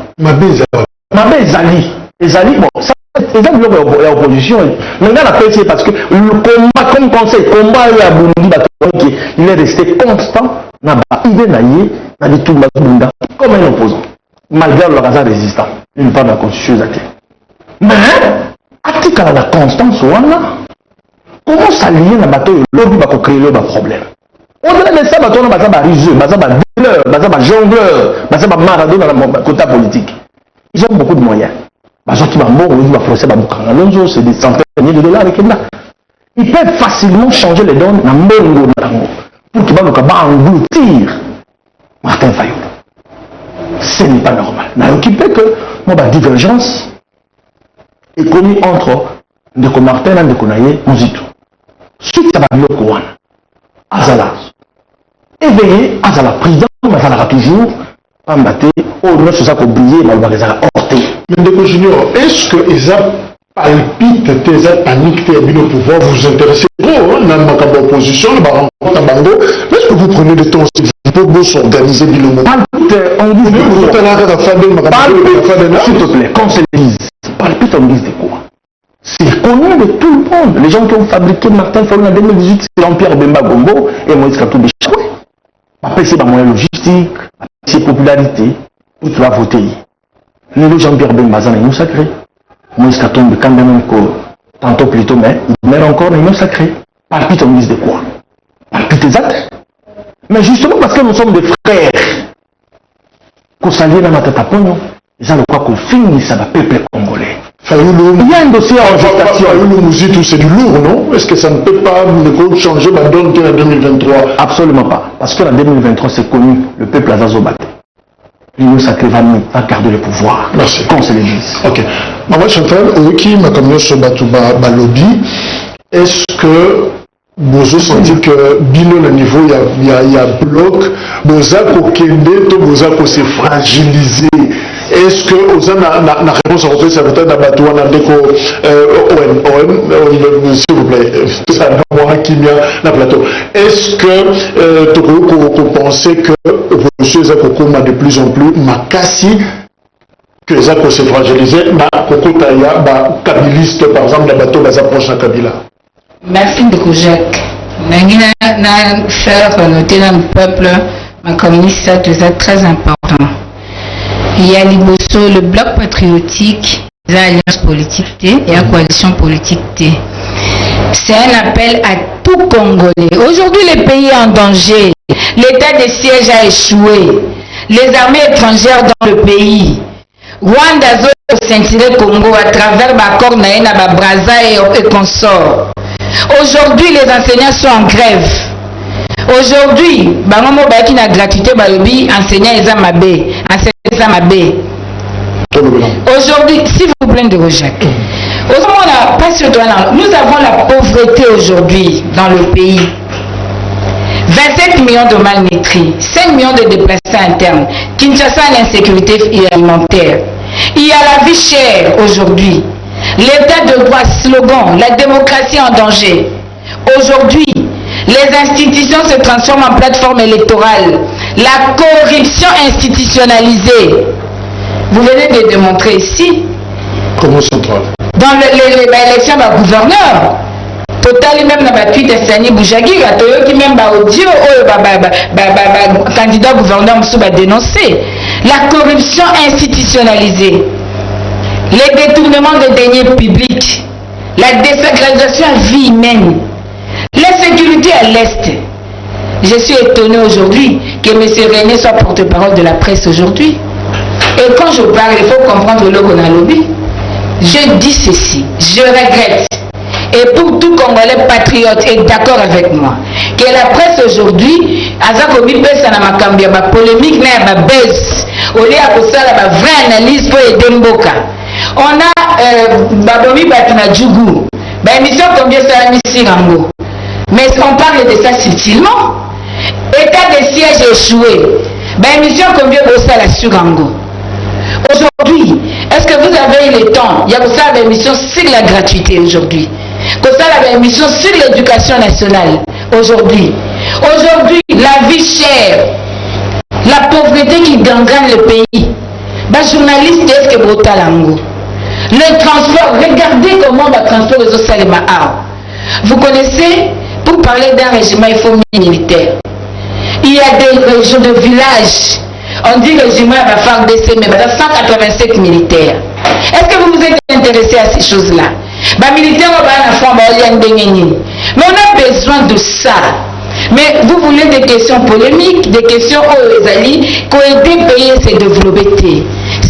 Ezali, bon, ça, exemple de l'opposition, maintenant la PSC, parce que le combat, comme conseil, combat à Burundi, il est resté constant, comme un opposant, malgré le hasard résistant, une part de la constitution. Mais, à la constance, comment s'allier dans le bateau, l'objet va créer le problème. Au-delà de ça, on a des riseux, des jongleurs, des maradons dans le côté politique. Ils ont beaucoup de moyens. C'est des centaines de dollars avec là. Ils peuvent facilement changer les donnes dans le monde pour qu'ils va engloutir Martin Fayoulou. Ce n'est pas normal. Mais occupé que la divergence est connue entre Martin et Ndekonaye Mouzitou. Suite à la Biokouane, Azala, éveillé, Azala, président, Azala toujours, Pambaté, au nom de ça qu'on brillait, Malbarézala, horté. Mais Ndeko Junior, est-ce que Eza palpite, Eza panique, au pouvoir, vous vous intéressez trop, dans la opposition, est-ce que vous prenez le temps pour vous s'organiser bilan? Palpite, on dit de quoi? Palpite, s'il te plaît, qu'on se le dise. Palpite, on dit de quoi? C'est connu de tout le monde. Les gens qui ont fabriqué Martin Fayoulou en 2018, c'est Jean-Pierre Bemba Gombo et Moïse Katou Béchoué. Après, c'est moyen logistique, c'est popularité, où tu vas voter. Le Jean-Pierre Bemba, c'est un sacré. Moïse Katou Béchoué, tantôt plutôt, mais encore un sacré. Palpite, on dit de quoi? Palpite exact. Mais justement parce que nous sommes des frères, qu'on s'allie dans ma tête à pognon, ils ont quoi qu'on finisse ça va peuple congolais. Il y a un dossier en gestation. Fayoulou Mouzitou, c'est du lourd, non? Est-ce que ça ne peut pas changer la donne en 2023? Absolument pas. Parce que en 2023, c'est connu, le peuple a Zazobaté. L'Union sacrée va garder le pouvoir. Merci. Qu'on se le dise. Ok. Maman Chantal, qui m'a comme sur Batouba Balobi, est-ce que vous sentez que bilo le niveau il y a bloc, vous avez se fragiliser? Est-ce que vous avez la réponse en fait, ça veut dire s'il vous plaît, ça moi qui vient la plateau. Est-ce que vous pensez que vos choses sont de plus en plus makasi que les actes se fragiliser na kokotaya ba kabiliste par exemple la bateau va s'approcher à Kabila? Merci beaucoup Jacques. Na faire noter dans le peuple ma communiste c'est très important. Il y a le bloc patriotique, l'alliance politique et la coalition politique T. C'est un appel à tout Congolais. Aujourd'hui, le pays est en danger. L'état de siège a échoué. Les armées étrangères dans le pays. Rwanda a ceinturé Congo à travers l'accord Naïna, Braza et consorts. Aujourd'hui, les enseignants sont en grève. Aujourd'hui, bangomo baki na gratuité balobi enseignant ezamabé, enseignant ezamabé. Aujourd'hui, s'il vous plaît de Jacques. Nous avons la pauvreté aujourd'hui dans le pays. 20 27 millions de malnutris, 5 millions de déplacés internes, Kinshasa a l'insécurité alimentaire. Il y a la vie chère aujourd'hui. L'état de droit, slogan, la démocratie en danger. Aujourd'hui, les institutions se transforment en plateforme électorale. La corruption institutionnalisée. Vous venez de démontrer ici. Comment central? Dans l'élection du gouverneur. Total même dans la tweet Sani Boujagira, qui même audio, candidat gouverneur va dénoncer. La corruption institutionnalisée. Les détournements de deniers publics. La désacralisation à vie humaine. L'insécurité à l'Est. Je suis étonné aujourd'hui que M. René soit porte-parole de la presse aujourd'hui. Et quand je parle, il faut comprendre le qu'on a lobby. Je dis ceci, je regrette. Et pour tout Congolais patriote est d'accord avec moi, que la presse aujourd'hui, Azakobi pesa na makambia ba polémique na ba buzz, au lieu de ça la vraie analyse pour aider Mboka. On a Babomi Batuna Djougou, ba émission combien ça a mis Sirango. Mais on parle de ça subtilement. État de siège échoué. Ba émission combien ça la Surango. Aujourd'hui, est-ce que vous avez eu le temps? Il y a aussi une émission sur la gratuité aujourd'hui. Comme ça, la émission sur l'éducation nationale aujourd'hui. Aujourd'hui, la vie chère, la pauvreté qui gangrène le pays. Les journalistes disent que Botalango. Le transport, regardez comment le transport est au Salima. Vous connaissez, pour parler d'un régiment, il faut militaire. Il y a des régions de villages. On dit régiment à la FARDC, mais il y a 187 militaires. Est-ce que vous vous êtes intéressé à ces choses-là? Mais on a besoin de ça. Mais vous voulez des questions polémiques, des questions où les alliés qui ont été payés se développer.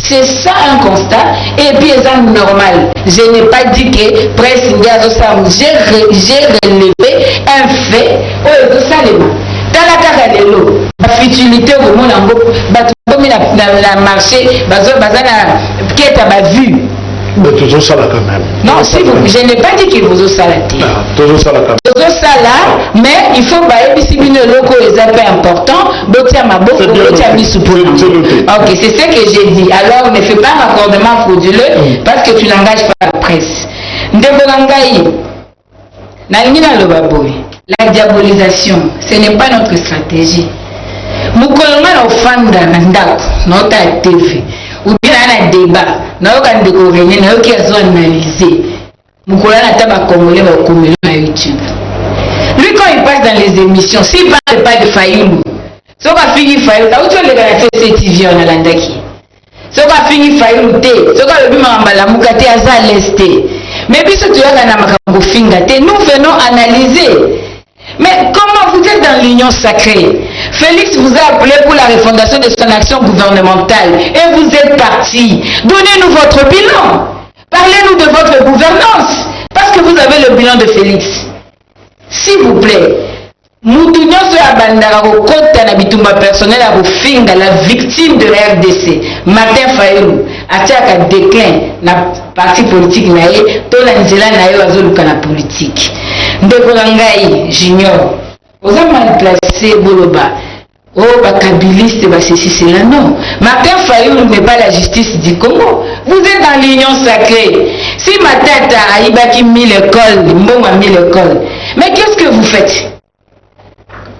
C'est ça un constat. Et puis c'est normal. Je n'ai pas dit que presse j'ai relevé un fait où tout ça les mains. Dans la carrière, la futilité au monde en gros, la marché, qui est à ma vue. Mais toujours ça là quand même. Non, si vous, je n'ai pas dit qu'il vous a salaté. Toujours ça là quand même. Toujours ça là, mais il faut bailler si une loco est un peu important, botia ma boue, botia mi soupe. Ok, c'est ce que j'ai dit. Alors ne fais pas un raccordement frauduleux parce que tu n'engages pas la presse. Ndebolangai, Nalingina Lobaboy, la diabolisation, ce n'est pas notre stratégie. Mukolonga ofanda ndako, notre TV. Ou bien un débat, nous avons des Coréens, nous avons analysé. Nous avons Congolais sur YouTube. Lui, quand il passe dans les émissions, s'il ne parle pas de Fayoulou, si on a fini Fayoulou, où tu as fait cette TV en Alandaki? Si on a fini Fayoulou, si on a vu Mambala Moukate Aza Lesté. Mais puis, si tu as un Fingate, nous venons analyser. Mais comment vous êtes dans l'union sacrée? Félix vous a appelé pour la refondation de son action gouvernementale et vous êtes parti. Donnez-nous votre bilan. Parlez-nous de votre gouvernance. Parce que vous avez le bilan de Félix. S'il vous plaît, nous tenons sur la bandara au côté de l'habitement personnel à Finga, la victime de la RDC, Martin Fayou, a un déclin dans le parti politique, tout l'Angela n'a la politique. Ndekolangai Junior, vous avez mal placé Boloba. Oh, bakabiliste, ceci, cela, non. Martin Fayou n'est pas la justice du Congo. Vous êtes dans l'union sacrée. Si ma tête a Ibaki mis l'école, Mbon a mis l'école. Mais qu'est-ce que vous faites?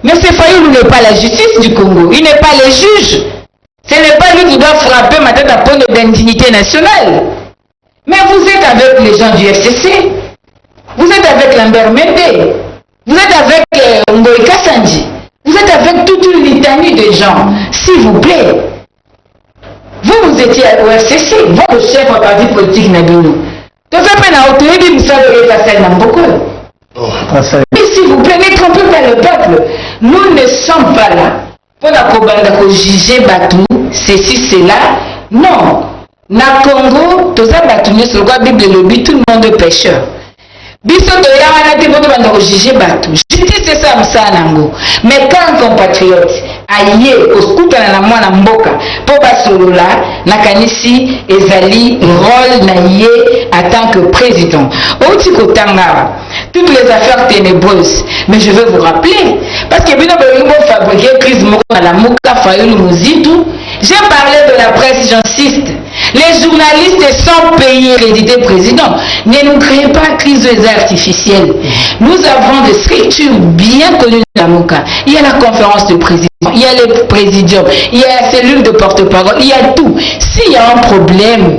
Mais ce Fayou n'est pas la justice du Congo. Il n'est pas le juge. Ce n'est pas lui qui doit frapper ma tête à point d'indignité nationale. Mais vous êtes avec les gens du FCC. Vous êtes avec Lambert Mende, vous êtes avec Ngoï Kassanji, vous êtes avec toute une litanie de gens. S'il vous plaît, vous étiez au FCC, votre chef au parti politique Nabino. Mais s'il vous plaît, ne trompez pas le peuple. Nous ne sommes pas là pour juger Batou, ceci, cela. Non. Na Congo, tout ça, Batou, sur le Bible, le but, tout le monde est pécheur. Biso to yamana te boto banda juger bato. Justice c'est ça msanango. Mais quand un compatriote aye oskuta na mwana mboka po basolola na kanisi ezali rôle na ye en tant que président. Outi kotanga toutes les affaires ténébreuses. Mais je veux vous rappeler, parce que Bino Bolingo fabriquer crise à la Mouka Fayoulou Mouzitou, j'ai parlé de la presse, j'insiste. Les journalistes sont payés, crédités président. Ne nous créez pas crise artificielle. Nous avons des structures bien connues de la Mouka. Il y a la conférence de président, il y a le présidium, il y a la cellule de porte-parole, il y a tout. S'il y a un problème,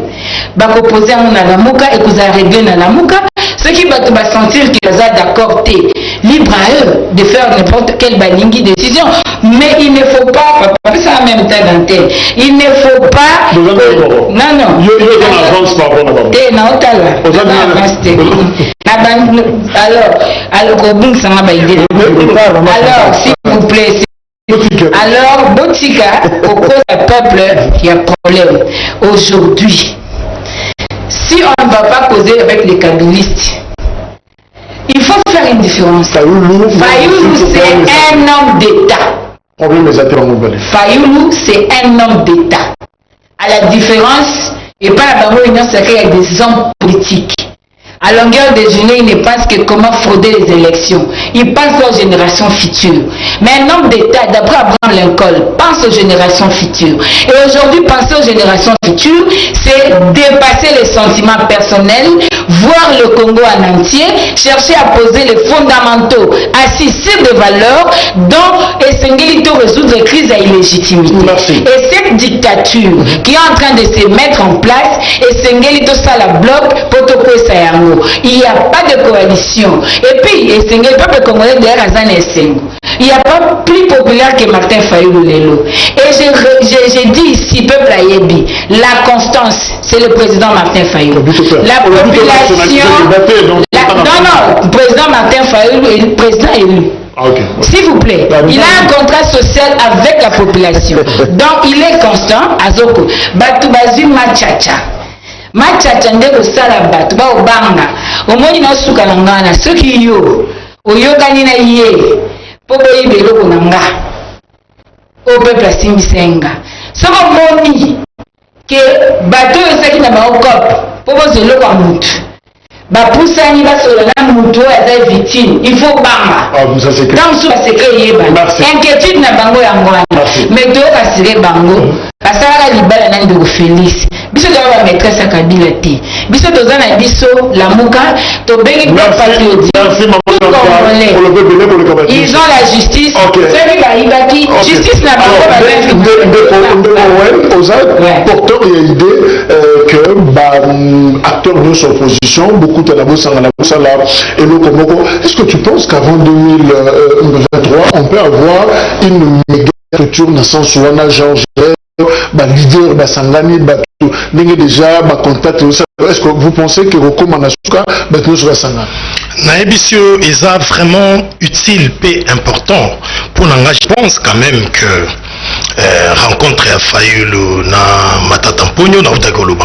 bah poser à la Mouka et que vous réglé dans la Mouka, ceux qui vont sentir qu'ils sont d'accord, libre à eux de faire n'importe quelle balingui décision. Mais il ne faut pas, ça en même temps d'antenne, il ne faut pas... Non, non. Alors, s'il vous plaît, alors, Botika, au cause du peuple, il y a problème. Aujourd'hui, si on ne va pas causer avec les kabylistes, il faut faire une différence. Fayoulou, c'est un homme d'État. Fayoulou, c'est un homme d'État. À la différence, et pas la banque union sacrée, il y a des hommes politiques. À longueur de journée, il ne pense que comment frauder les élections. Il pense aux générations futures. Mais un homme d'État, d'après Abraham Lincoln, pense aux générations futures. Et aujourd'hui, penser aux générations futures, c'est dépasser les sentiments personnels, voir le Congo en entier, chercher à poser les fondamentaux assis sur des valeurs dont Essengelito résoudre les crises à illégitimité. Merci. Et cette dictature qui est en train de se mettre en place, Essengelito ça la bloque, Potoko et Sayango. Il n'y a pas de coalition. Et puis, le peuple congolais derrière Azan et Sengo. Il n'y a pas plus populaire que Martin Fayoulou Lelo. Et j'ai dit ici, peuple Ayebi, la constance, c'est le président Martin Fayoulou. La population... Non, président Martin Fayoulou est le président élu. Okay. S'il vous plaît, il a un contrat social avec la population. Donc, il est constant. Azoko. Batubazi Machacha. Machacha ndeko sala bato ba obanga omoni na suka na ngana soki yo oyokani na ye po boyibe eloko na nga o peuple asimbisenga soko moni ke bato esaki na baokope po bozeloko ya mutu bapusani basola na mutu oyo aza victime il faut banga donc so basekre yeba inquiétude na bango yango wana mais toyokasire bango basalaka libala na ndeko Félix biso toza ba maîtresse ya Kabila te biso toza na biso la Mouka tobengi patriote ils ont la justice soki bayibaki justice na bango porteur ya idée que acteur de son opposition beaucoup de la Bosangana et le Komoko. Est-ce que tu penses qu'avant 2023 on peut avoir une méga structure dans le sens où on a Georges leader Basangani déjà contact? Est-ce que vous pensez que Roko Manasuka Basangani Naebisio est vraiment utile et important pour l'engagement? Je pense quand même que rencontre à Fayoulou na Matata Mpogno na Utagolo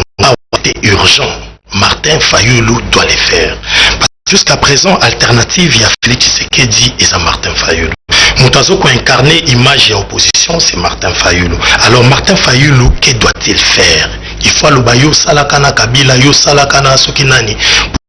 était urgent. Martin Fayoulou doit les faire. Parce que jusqu'à présent, alternative, il y a Félix Tshisekedi et ça Martin Fayoulou. Moutazoko incarné image et opposition, c'est Martin Fayoulou. Alors Martin Fayoulou, que doit-il faire? Il faut le bayo salakana Kabila, yo salakana Sokinani.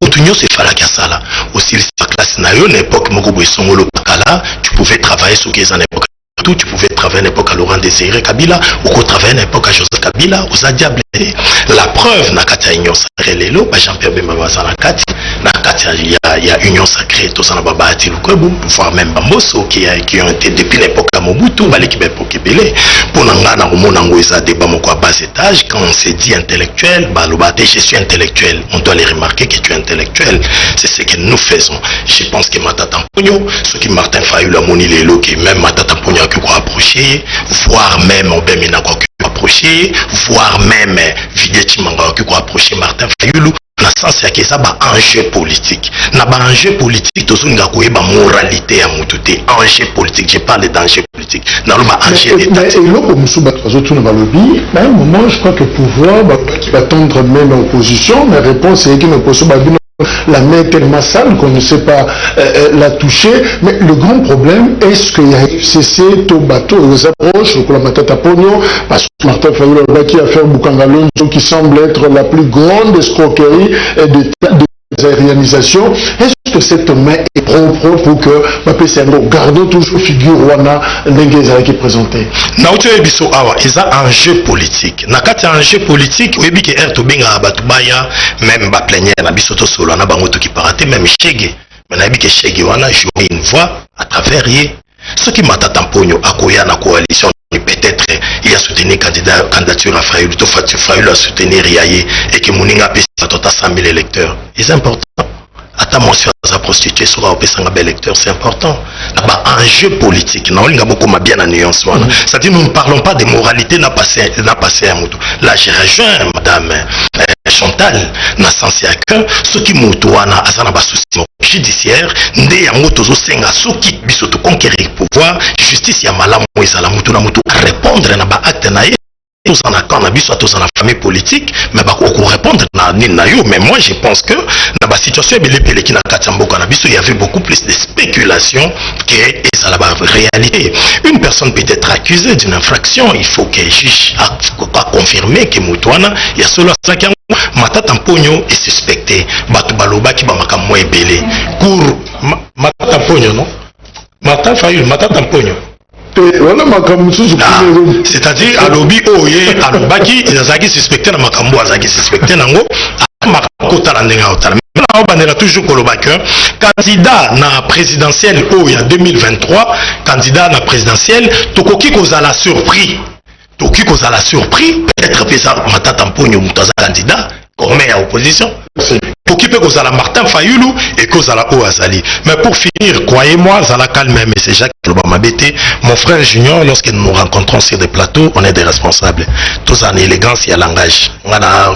Pour tout c'est falaka sala. Aussi la classe na yo l'époque Mokobo Songolo Pakala, tu pouvais travailler sur les époques. Tu pouvais travailler à l'époque à Laurent Désiré Kabila ou travailler à l'époque à Joseph Kabila ou Zadia Blé. La preuve, na Katia Union Sacrée Lelo, Jean-Pierre Bemba Zanakati, na Katia il y a Union Sacrée, tout ça na Babati Lukwebo, voire même Bamboso qui ont été depuis l'époque à Mobutu, l'équipe époque Belé. Pour Nangana, Romonango, ils ont débat à bas étage. Quand on s'est dit intellectuel, je suis intellectuel. On doit les remarquer que tu es intellectuel. C'est ce que nous faisons. Je pense que Matata Mpogno, ce qui Martin Fayoulou a moni Lelo, qui même Matata Mpogno qui croit approcher, voire même Obemina qui croit approcher, voire même Videti Manga qui croit approcher Martin Fayoulou. Dans le sens qu'il y a un enjeu politique. Dans l'enjeu politique, tout le monde a une moralité à monter. Enjeu politique, je parle d'enjeu politique. Dans l'enjeu d'État. Et là, comme nous sommes dans le lobby, à un moment, je crois que le pouvoir qui va tendre même l'opposition, la réponse est que l'opposition va venir la main est tellement sale qu'on ne sait pas la toucher. Mais le grand problème, est-ce qu'il y a FCC, tout bateau, aux approches, ou la Matata Pogno, parce que Martin Fayoulou qui a fait Bukangalonzo, qui semble être la plus grande escroquerie des aérianisations. Est-ce que cette main est propre pour que Bapessango gardons toujours figure wana ndenge qui présenté. Nauti biso awa eza enjeu politique. Na kati enjeu politique oyebi ke er to benga batu baya même ba plénière na biso to solo na bango to ki paraté même Chege. Mais na que Chege wana jouer une voix à travers ye. Ce qui Matata Mponyo akoya na coalition peut-être il a soutenu candidature à Fayulu, to Fayulu a soutenir Yaye et que Mouninga pesa tota 100 000 électeurs. C'est important. Attends, moi, sur la prostituée, sur la OPSanga électeur, c'est important. Là-bas, enjeu politique. Non, il y a beaucoup bien la nuance. C'est-à-dire, nous ne parlons pas de moralité, n'a passé à Moutou. Là, j'ai rejoint Madame Chantal, n'a sens à que ce qui Moutouana, à sa souci judiciaire, ndé ya Moutozo Senga, ce qui bisoto conquérir pouvoir, justice ya malamu, ezala Moutou na Moutou, répondre na ba acte naïe. Tous en accord, tous en la famille politique, mais on répondre mais moi je pense que dans la situation il y avait beaucoup plus de spéculation que ça la réalité. Une personne peut être accusée d'une infraction, il faut que le juge a confirmé que Moutouana, il y a seulement 5 ans, Matata Mponyo est suspecté, Batu Baloba qui m'a moins belé. Cour Matata Mponyo, non? Matata Mponyo. C'est-à-dire à lobby oye à lobaki ezaki suspecté na makambo azaki suspecté nango makota na ndenga otala maintenant on bandela toujours kolobaka candidat na présidentielle oya 2023 candidat na présidentielle tokoki kozala surpris peut-être pesa Matata Mponyo mutaza candidat comme à opposition pour qui peut causer la Martin Fayulu et cause à la Oazali. Mais pour finir, croyez-moi, Zala calme, mais c'est Jacques Lobamabete, mon frère Junior, lorsque nous nous rencontrons sur des plateaux, on est des responsables. Tous en élégance et à langage. On a na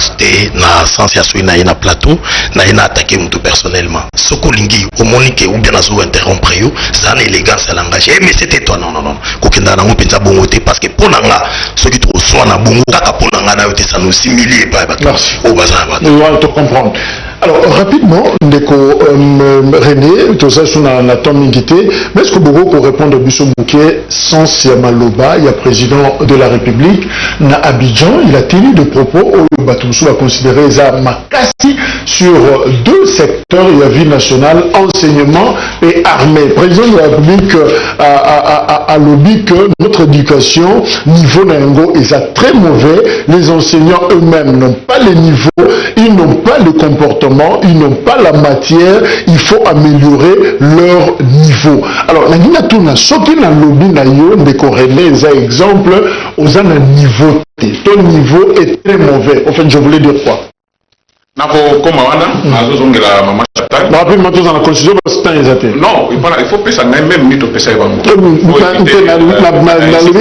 sens ya na plateau, na attaqué tout personnellement. Sokolingi, au monique ou bien azo interrompre yo, c'est en élégance et à langage. Mais c'était toi, non. Kokenda na penza bongote parce que pour nanga, ceux qui trouvent soit na bongo, kaka pour nanga na yote ça nous similier pas. Au bazar. Nous allons te comprendre. Alors, rapidement, Ndeko René, tout ça, sur la tomingité, mais est-ce que vous pouvez répondre à Bissot Mouké sans Siamaloba, il y a président de la République, na Abidjan, il a tenu des propos où Batoumsou a considéré ça Makassi sur 2 secteurs, il y a vie nationale, enseignement et armée. Le président de la République a lobby que notre éducation, niveau Nango, est très mauvais, les enseignants eux-mêmes n'ont pas les niveaux, ils n'ont pas le comportement, ils n'ont pas la matière, il faut améliorer leur niveau. Alors, Nagina Touna, ce qui n'a lobby n'a yo, de corréler les exemples aux un niveau T. Ton niveau est très mauvais. En fait, je voulais dire quoi? Nako Komawanda, Nazozongela Maman Chatal. Rapidement, tous dans la constitution, parce que c'est un non, il faut que ça n'ait même mis au PSA. Dans le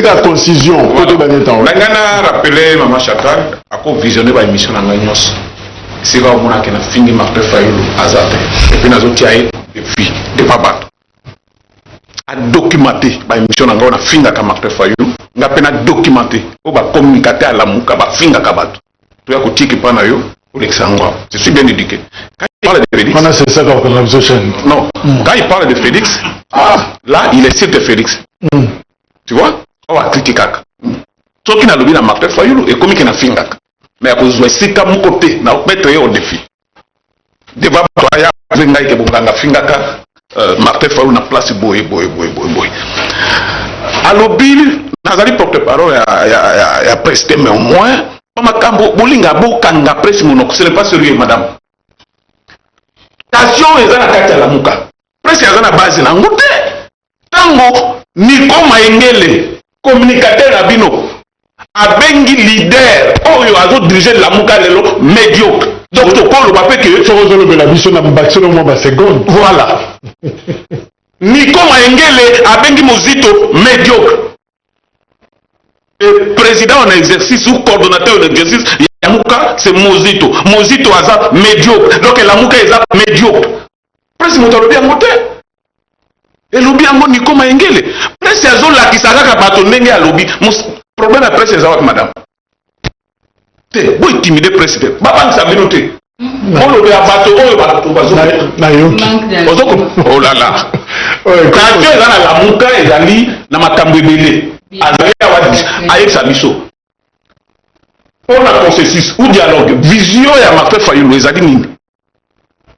cas de concision, côté Banetan. Nagana rappelé Maman Chatal, à quoi visionner la émission en Gagnos. C'est là où on a fini Martin Fayulu Azate. Et puis, nous avons des filles, des papas. À documenter la émission en Gagnos, on a fini Martin Fayulu. On a documenté. On va communiquer à la mouka, on va finir Kabat. Tu as côté qui prend yo, ou l'exangua. Je suis bien éduqué. Quand il parle de Félix. C'est ça qu'on a besoin. Non. Quand il parle de Félix, là, il est de Félix. Tu vois? On va critiquer. Ce qui n'a pas de Martin Fayulu et comme il a fini. Mais à cause de ce qu'à mon côté, nous avons mettre au défi. Débat Toya, Zengaï, que Bonganga Fingaka, Martin Fayulu na place boy. À l'obile, nous avons porte-parole à prester, mais au moins, Bolinga Bokanga presse mon ce n'est pas sérieux, madame. Station est dans la carte à la Mouka. Presse est dans la base de l'Angote. Tango, Nico Maengele, communicateur Abino. Abengi leader oyo azo diriger la Mouka lelo médiocre. Donc to ko lo pape que so zo le la biso na bakso mo ba seconde. Voilà. Nico Maengele abengi Mozito médiocre. Et président en exercice ou coordonnateur en exercice ya Mouka c'est Mozito. Mozito aza médiocre. Donc la Mouka est médiocre. Presque moto bien moté. Et lobi yango Nico Maengele. Presque azo la kisaka ka bato ndenge ya lobi. Problème après c'est ça, madame. T'es beau intimider président. Baba ça minute. On le a battu oh là là. Quand tu es dans la Mouka et Zali, na makambo belé. Avec sa biso. Pour la consensus ou dialogue, vision ya Martin Fayulu ezali nini.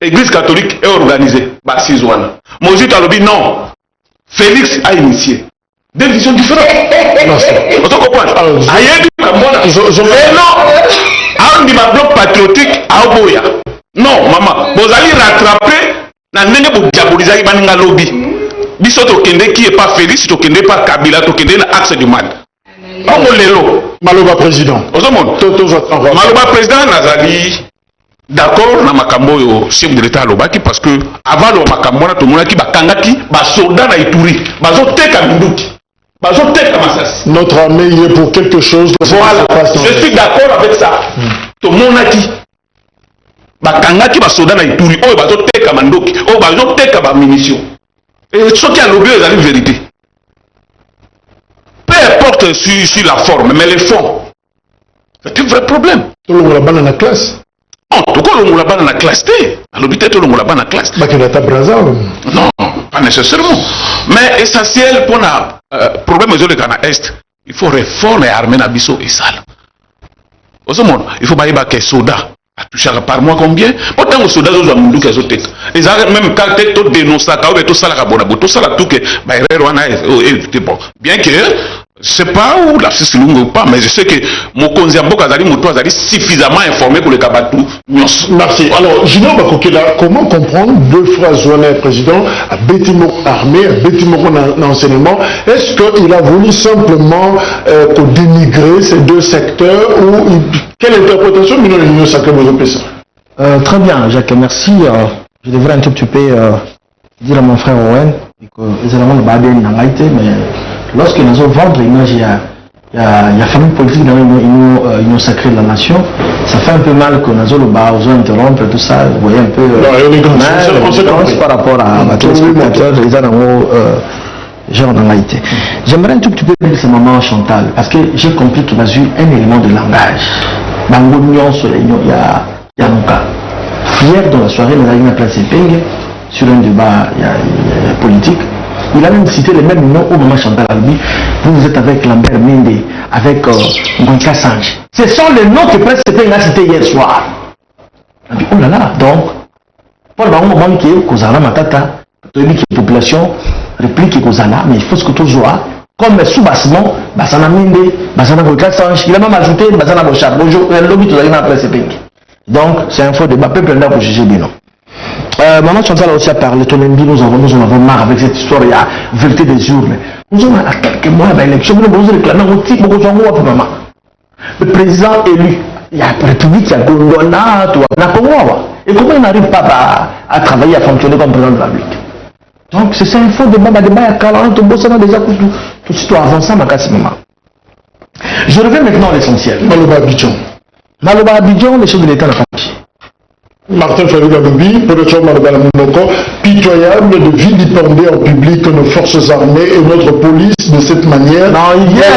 Église catholique est organisée. Basizouana. Moïse Talobi, non. Félix a initié. Deux visions différentes. On se comprend. On dit ma bloc patriotique à Oboya. Non, maman. Vous allez rattraper la nene pour diaboliser Baninga Lobby. Biso Tokende qui est pas Félix, Tokende pas Kabila, Tokende na axe du mal. Maloba président. Maloba président Nazali. D'accord, na makambo yo chef de l'État lobaki parce que avant le makambo na tout le monde qui bakangaki ba soldat na Ituri, bazo teka minduki. Bazo teka masasi. Notre armée y est pour quelque chose. Voilà, je suis d'accord avec ça. Tout le monde qui bakangaki ba soldat na Ituri, oh bazo teka mandoki, oh bazo teka ba munitions. Et ce qui a lobby est la vérité. Peu importe sur la forme, mais les fonds. C'est un vrai problème. Tout le monde dans la classe. Non, tout le monde là-bas dans la classe. À l'hôpital, tout le monde là-bas dans la classe. Non, pas nécessairement. Mais essentiel pour le problème de l'Est, il faut réformer l'armée na biso et sale. Au monde, il faut bailler que soldats. Toucher par mois combien? Pourtant, les soldats ont un qui ont tête. Les armes, même quand tu dénonces ça, tout ça, tout ça, tout que, bon. Bien que, je ne sais pas où la c'est longue ou pas, mais je sais que mon Konziambo Kazali Moutou Azali suffisamment informé pour le Kabatou. Merci. Alors, Junior Bakokela, comment comprendre deux phrases honnêtes, président, à Bétimo armée, à Bétimo enseignement? Est-ce qu'il a voulu simplement dénigrer ces deux secteurs ou quelle interprétation nous l'Union sacrée vous Très bien, Jacques, merci. Je devrais un tout petit peu dire à mon frère Owen que les éléments de Baden n'ont pas été, mais lorsque nous avons vendu l'image, il y a famille politique dans l'Union sacrée de la nation. Ça fait un peu mal que nous avons interrompre tout ça. Vous voyez un peu. Mais par rapport à tous les spectateurs, les gens n'ont pas été. J'aimerais un tout petit peu dire ce moment Chantal, parce que j'ai compris qu'il y a eu un élément de langage. Dans l'Union sur l'Union, il y a un cas. Hier, dans la soirée, nous avons eu la place Peng sur un débat politique. Il a même cité les mêmes noms au moment Chantal Albi. Vous êtes avec Lambert Mende, avec Gonka Sange. Ce sont les noms que Presse Peng a cités hier soir. Il a dit, oh là là, donc, pour le moment qui est Kozala Matata, la population réplique Kozala, mais il faut que tout soit comme sous-bassement, Basana Mende, Basana Gonka Sange. Il a même ajouté Basana Bochar. Bonjour, le lobby tout à l'heure Presse Peng. Donc, c'est un faux débat, peuple là pour juger des noms. Maman Chantal a aussi parlé, nous en avons marre avec cette histoire, il y a vérité des urnes. Nous avons à quelques mois d'élection, nous avons réclamé un petit peu de maman. Le président élu, il y a la République, il y a Gondona, et comment il n'arrive pas à travailler, à fonctionner comme président de la République? Donc, c'est un faux débat, il y a Kalan, tout ça, déjà, tout de suite, avancer, ma casse, maman. Je reviens maintenant à l'essentiel. Maloba Abidjan. Maloba Abidjan, les chefs de l'État n'ont pas marché. Martin Fayouga Lobi, production Malobala Mounoko, pitoyable de vilipender en public nos forces armées et notre police de cette manière. Non, il y a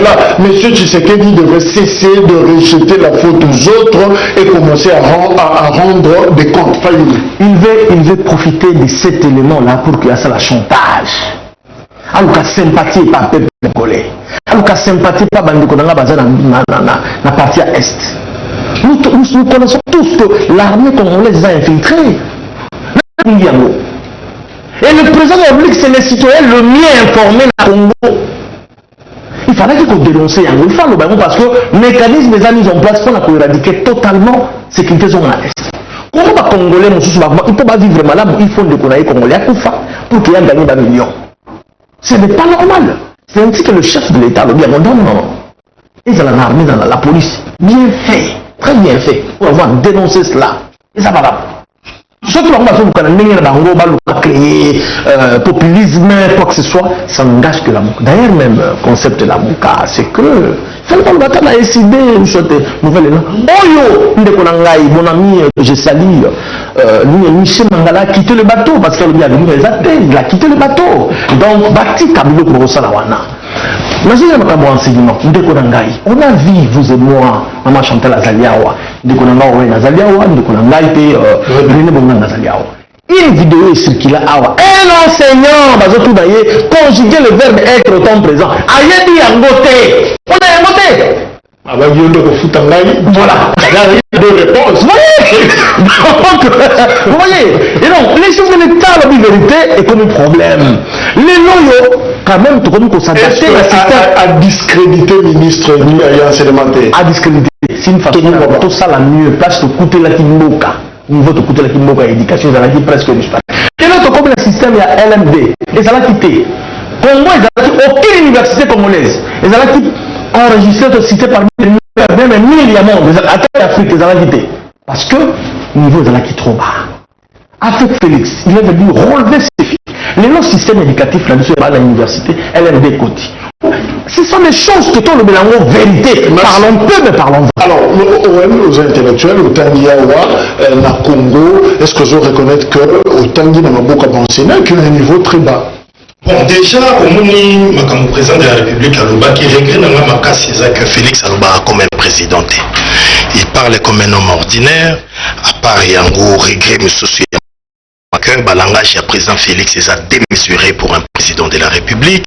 là. Monsieur Tshisekedi devrait cesser de rejeter la faute aux autres et commencer à rendre des comptes. Il veut profiter de cet élément-là pour qu'il y ait ça la chantage. Alors qu'à sympathie pas peuple congolais. Alors qu'à sympathie pas bande konanga baza na partie à est. Nous connaissons tous que l'armée congolaise a infiltré. Et le président de la République, c'est le citoyen le mieux informé du Congo. Il fallait qu'il dénonce Yango. Il fallait parce que le mécanisme est mis en place pour éradiquer totalement la sécurité zone à l'Est. Comment les Congolais, il faut pas vivre malade, il faut les Congolais pour qu'il y ait gagné d'un million. Ce n'est pas normal. C'est ainsi que le chef de l'État le dit non. Ils ont l'armée dans la police. Bien fait. Très bien fait, pour avoir dénoncé cela. Et ça va là. Sauf que vous créer populisme, quoi que ce soit, ça n'engage que la MOUCA. D'ailleurs, même concept de la MOUCA, c'est que il a décidé une chose nouvelle. Oh yo, mon ami, je salue, Michel Mangala a quitté le bateau parce qu'il a quitté le bateau. Donc, Bati Kabilo pour Salawana. On a vu, vous et moi, Maman Chantal Azaliawa, une vidéo est circulée. Un enseignant, conjuguer le verbe être au temps présent. Ayedi Yangote. On a Yangote. Voilà. Deux réponses. Vous voyez? Et donc, les chefs de l'État, la vérité, est comme un problème. Les loyaux, quand même, tout comme qu'on s'adapte à discréditer le ministre et enseignementaire. À discréditer. C'est une façon de tout ça la mieux. Place de coûter la Kimboka. On veut te coûter la Kimboka éducation, ça l'a dit presque une chose. Et l'autre, comme le système, il y a LMD. Et ça l'a quitté. Congo, ils n'ont aucune université congolaise. Et ça l'a quitté. Enregistré, cité parmi les même milliards à l'Afrique, ils ont quitté. Parce que le niveau de la qui est trop bas. Avec Félix, il est venu relever ces filles. Les non systèmes éducatifs là-dessus, à l'université, LMD Côti. Ce sont des choses que tout le mélange vérité. Parlons peu, mais parlons vrai. Alors, aux intellectuels, au Tangiawa, na Congo, est-ce que je reconnais que au Tangi n'a pas beaucoup enseigné, qu'il y a un niveau très bas? Bon, déjà, au Mouni, comme président de la République, Alouba, qui regrette dans ma cas, c'est que Félix Alouba comme un président. Il parle comme un homme ordinaire, à part Yango, regret, mais souci, le langage du président Félix est démesuré pour un président de la République.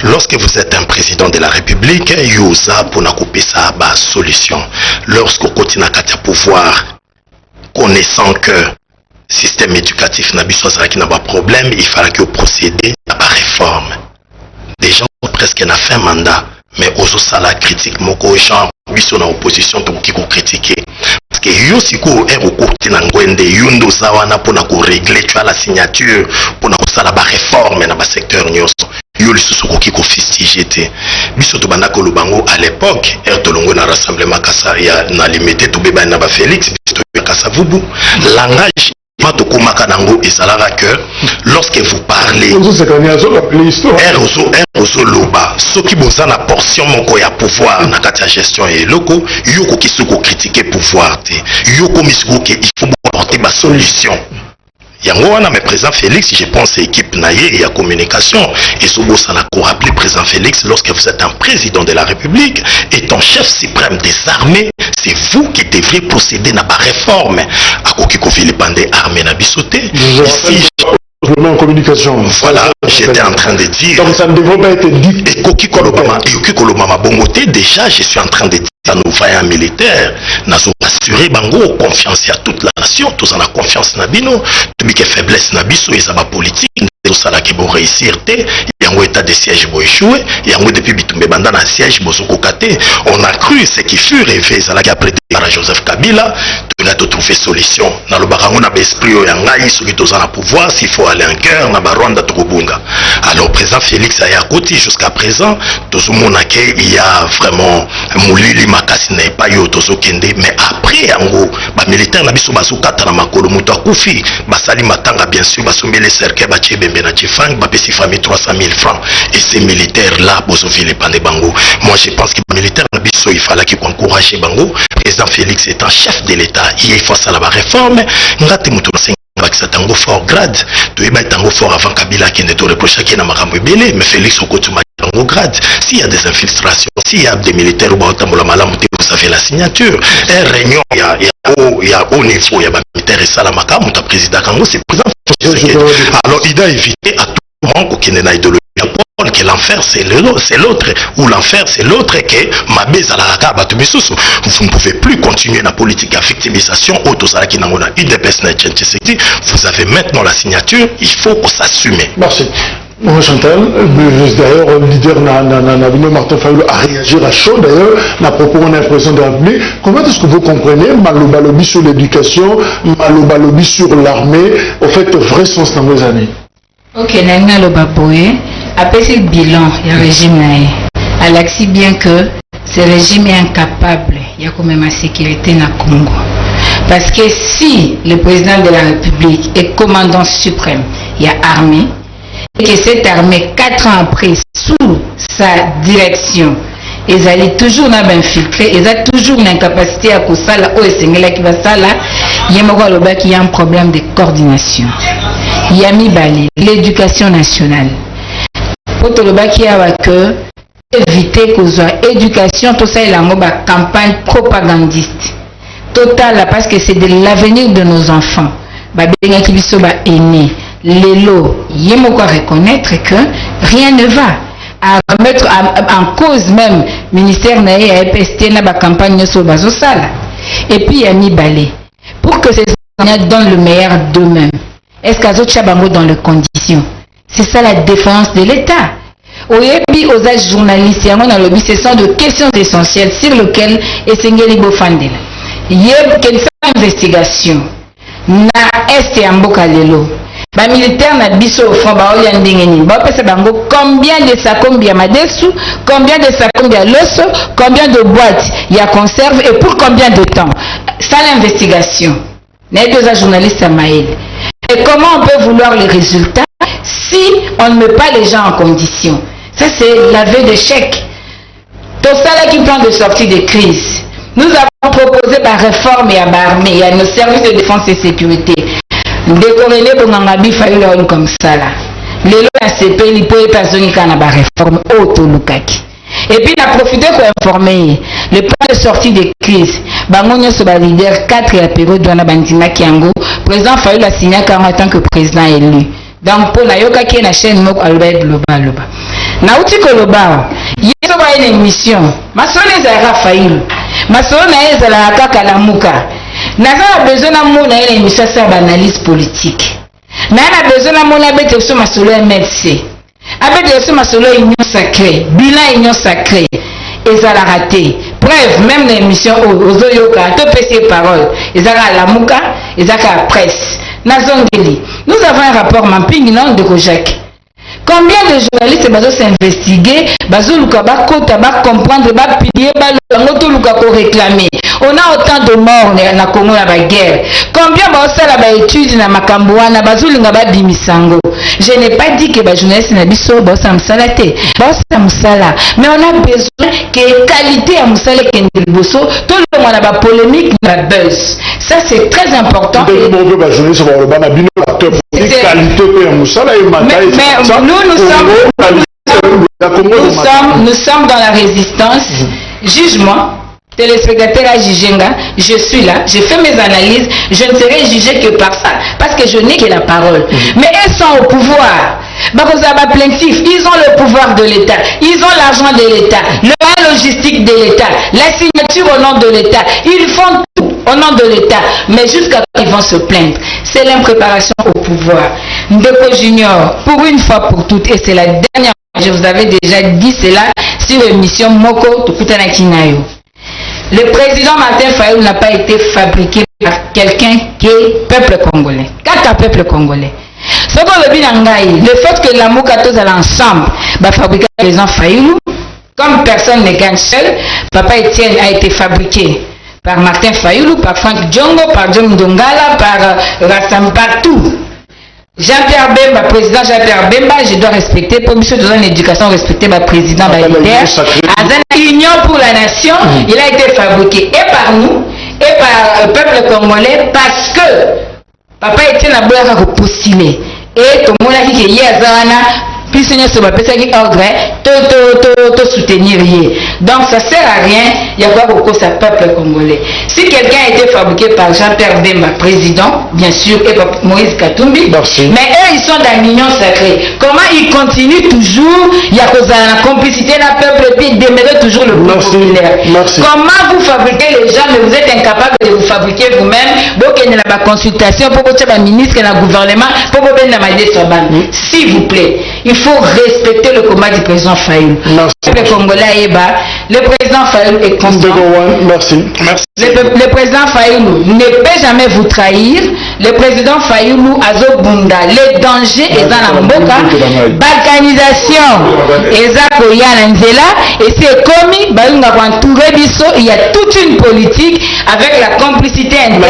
Lorsque vous êtes un président de la République, Yosa pour couper ça à solution. Lorsque vous continuez à pouvoir, connaissant que le système éducatif n'a pas de problème, il fallait que vous procédez à la réforme. Des gens ont presque fait un mandat, mais aux la critique, moko gens, ils sont en opposition qui critiquer. Parce que yo siko est recours na ngwende yundo zawana pour régler tu as la signature pour la réforme dans le secteur nyonso. Yo le sous qui ko fustigé. Biso to banda ko lubango à l'époque, ertolongo na rassemblement kasa ya na limité to beba na ba Félix biso to kasa vubu. Langage lorsque vous parlez ceux qui ont la portion de pouvoir dans la gestion et locaux, qui sont critiquer pouvoir, il faut apporter ma solution. Yango wana mais président Félix, je pense équipe naïe et la communication et sous ça n'a qu'à rappeler président Félix lorsque vous êtes un président de la République et ton chef suprême des armées, c'est vous qui devrez procéder à la réforme. À Kokiko Philippe armée n'a bisoté. Ici en communication. Voilà, j'étais en train de dire. Donc ça ne devrait pas être dit. Et Koki Kolobama, Bongoté, déjà je suis en train de dire à nos vaillants militaires, nous avons assuré Bango confiance à toute la nation, tous en la confiance Nabino, depuis que faiblesse Nabiso et Zaba politique, tout ça là qui vont réussir, il y a un état de siège pour échouer, il y a un depuis Bitumbe Banda dans siège pour Sokokate, on a cru ce qui fut rêvé, ça là qui a prêté à Joseph Kabila, de trouver solution. Dans le barango na esprit au yangai, ceux qui sont en pouvoir, s'il faut aller en guerre, na Rwanda Tokobunga. Alors président Félix Ayakoti jusqu'à présent, tout le monde il y a vraiment Moulili Makasi n'est pas yo tozo kende, mais après en gros, ba militaire na biso bazokata na makolo muto akufi, basali matanga bien sûr, basombele cercle ba chebembe na chifang, ba pesi famille 300 000 francs et ces militaires là bozo vile pande bango. Moi je pense que les militaires na biso il fallait qu'ils encouragent bango. Président Félix est un chef de l'État, il faut ça la réforme, ngati muto c'est un fort grade, tu es un fort avant Kabila qui ne te reproche qu'il n'a pas belé, mais Félix Okotuma est un grade. S'il y a des infiltrations, s'il y a des militaires ou vous savez la signature. Un réunion, il y a haut niveau, il y a des militaires et ça la maka, mon président Kango, c'est président. Alors il a évité à tout le monde qu'il n'ait idéologie. Que l'enfer c'est l'autre ou l'enfer c'est l'autre que ma bise à la raka vous ne pouvez plus continuer la politique à victimisation vous avez maintenant la signature, il faut s'assumer. Merci. Bon, Chantal, d'ailleurs, le leader Martin Fayulu a réagi à chaud. D'ailleurs, à propos de l'impression de rappeler, comment est-ce que vous comprenez Malobalobi sur l'éducation, Malobalobi sur l'armée, au fait, vrai sens dans les années? Ok, Nanga Lobaboé, après ce bilan, il y a un régime naïf. Alexis, bien que ce régime est incapable, il y a quand même la sécurité dans le Congo. Parce que si le président de la République est commandant suprême, il y a armée, et que cette armée, 4 ans après, sous sa direction, ils allaient toujours infiltrer, ils ont toujours l'incapacité à faire ça, il y a un problème de coordination. Il y a mis l'éducation nationale. Pour tout le monde éviter que soit éducation, tout ça, il y a une campagne propagandiste. Total, parce que c'est de l'avenir de nos enfants. Aînés. les lots, il y a quoi reconnaître que rien ne va. À remettre en cause même ministère naé à EPST na ba campagne sur bazo sala. Et puis il y a mis balai pour que ces enseignants donnent le meilleur d'eux-mêmes. Est-ce qu'à autres chabango dans les conditions? C'est ça la défense de l'État. Oyebi aux âges journalistes, il y a un lobby, ce sont de questions essentielles sur lesquelles Essengeli Bofandela. Il y a une investigation. Na est et Amboka Lelo. Les militaires na biso au front ba oya ndengeni ba pesa bango combien de sacs ya madesu, combien de sacs ya loso, combien de boîtes il y a conserve et pour combien de temps. Ça l'investigation. N'est deux journalistes à Maël. Et comment on peut vouloir les résultats si on ne met pas les gens en condition? Ça c'est l'aveu d'échec. Tout ça là qui plan de sortie de crise. Nous avons proposé la réforme et à l'armée et à nos services de défense et sécurité. Décorrélé pour Nangabi Fayoula comme ça là. Les lois CP, les poètes à Zonika na ba réforme auto-lukaki. Et puis, on a profité pour informer le plan de sortie de crise. Bangonyo Soba leader 4 et apéro Douana Bandina Kiango, président Fayoula signé en tant que président élu. Donc, pour Nayoka qui est la chaîne Mok Albert Loba Loba. Nauti Koloba, il y a une émission. Ma soeur est à Raphaël. Ma soeur est à la Kakalamuka. N'a pas besoin d'amour dans une émission sur l'analyse politique. N'a pas besoin d'amour avec le son masolo MLC. Avec le son masolo union sacrée, bilan union sacrée. Et ça l'a raté. Bref, même l'émission aux Oyoka, deux petites paroles. Ils ont la Mouka, ils ont la presse. Nazongeli. Nous avons un rapport mapping non de Kojak. Combien de journalistes bazo s'investiguer, bazo luka ba kota ba comprendre ba pilier ba ngoto luka ko réclamer. On a autant de morts na Congo na ba guerre. Combien ba osala ba études na makambo wana bazo linga ba bimisango. Je n'ai pas dit que ba journaliste na biso ba sa msalate. Ba sa msala, mais on a besoin que qualité à msala kendel boso, tout le monde a ba polémique na buzz. Ça c'est très important. Nous sommes dans la résistance. Jugement. Téléspectateur à Jigenga, je suis là, j'ai fait mes analyses, je ne serai jugé que par ça, parce que je n'ai que la parole. Mais elles sont au pouvoir. Plaintifs, ils ont le pouvoir de l'État, ils ont l'argent de l'État, la logistique de l'État, la signature au nom de l'État, ils font tout au nom de l'État, mais jusqu'à quand ils vont se plaindre. C'est l'impréparation au pouvoir. Ndeko Junior, pour une fois pour toutes, et c'est la dernière fois, je vous avais déjà dit cela sur l'émission Moko Tukutana Kinayo. Le président Martin Fayoul n'a pas été fabriqué par quelqu'un qui est peuple congolais. Quel peuple congolais? Ce qu'on veut dire, le fait que la Moukatos à l'ensemble va fabriquer le président Fayoulou, comme personne ne gagne seul, Papa Etienne a été fabriqué par Martin Fayoulou, par Franck Djongo, par John Ndongala, par Rassam, partout. Jean-Pierre Bemba, président Jean-Pierre Bemba, je dois respecter, pour monsieur de l'éducation, respecter ma président leader. À l'Union pour la nation, il a été fabriqué et par nous, et par le peuple congolais, parce que Papa Etienne a besoin de postuler. Et tout le monde a dit qu'il y a puis Seigneur se va passer ordre, te soutenir. Donc ça sert à rien, il y a quoi beaucoup ça peuple congolais. Si quelqu'un a été fabriqué par Jean-Pierre Bemba, président, bien sûr, et par Moïse Katumbi, merci. Mais eux ils sont dans l'union sacrée. Comment ils continuent toujours, il y a la complicité d'un peuple et puis ils demeurent toujours le peuple populaire. Comment vous fabriquez les gens, mais vous êtes incapable de vous fabriquer vous-même, donc il y a la consultation pour votre ministre et le gouvernement, pour vous donner la s'il vous plaît. Il faut respecter le combat du président Fayoulou. Le Congolais le président Fayoulou est constant. Merci. Le président Fayoulou ne peut jamais vous trahir. Le président Fayoulou Azo Bunda, les dangers et dans la mboka, balkanisation, Ezako Yananzela, et c'est commis, il y a toute une politique avec la complicité interne.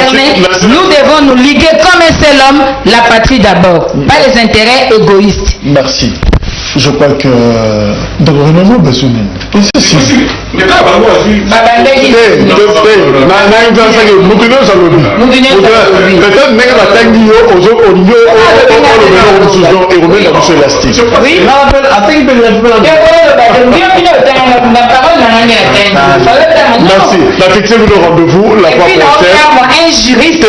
Nous devons nous liguer comme un seul homme, la patrie d'abord, pas les intérêts égoïstes. Merci. Je crois que d'abord non non besoin. Mais là merci. La fixez le rendez-vous la fois prochaine. Un juriste.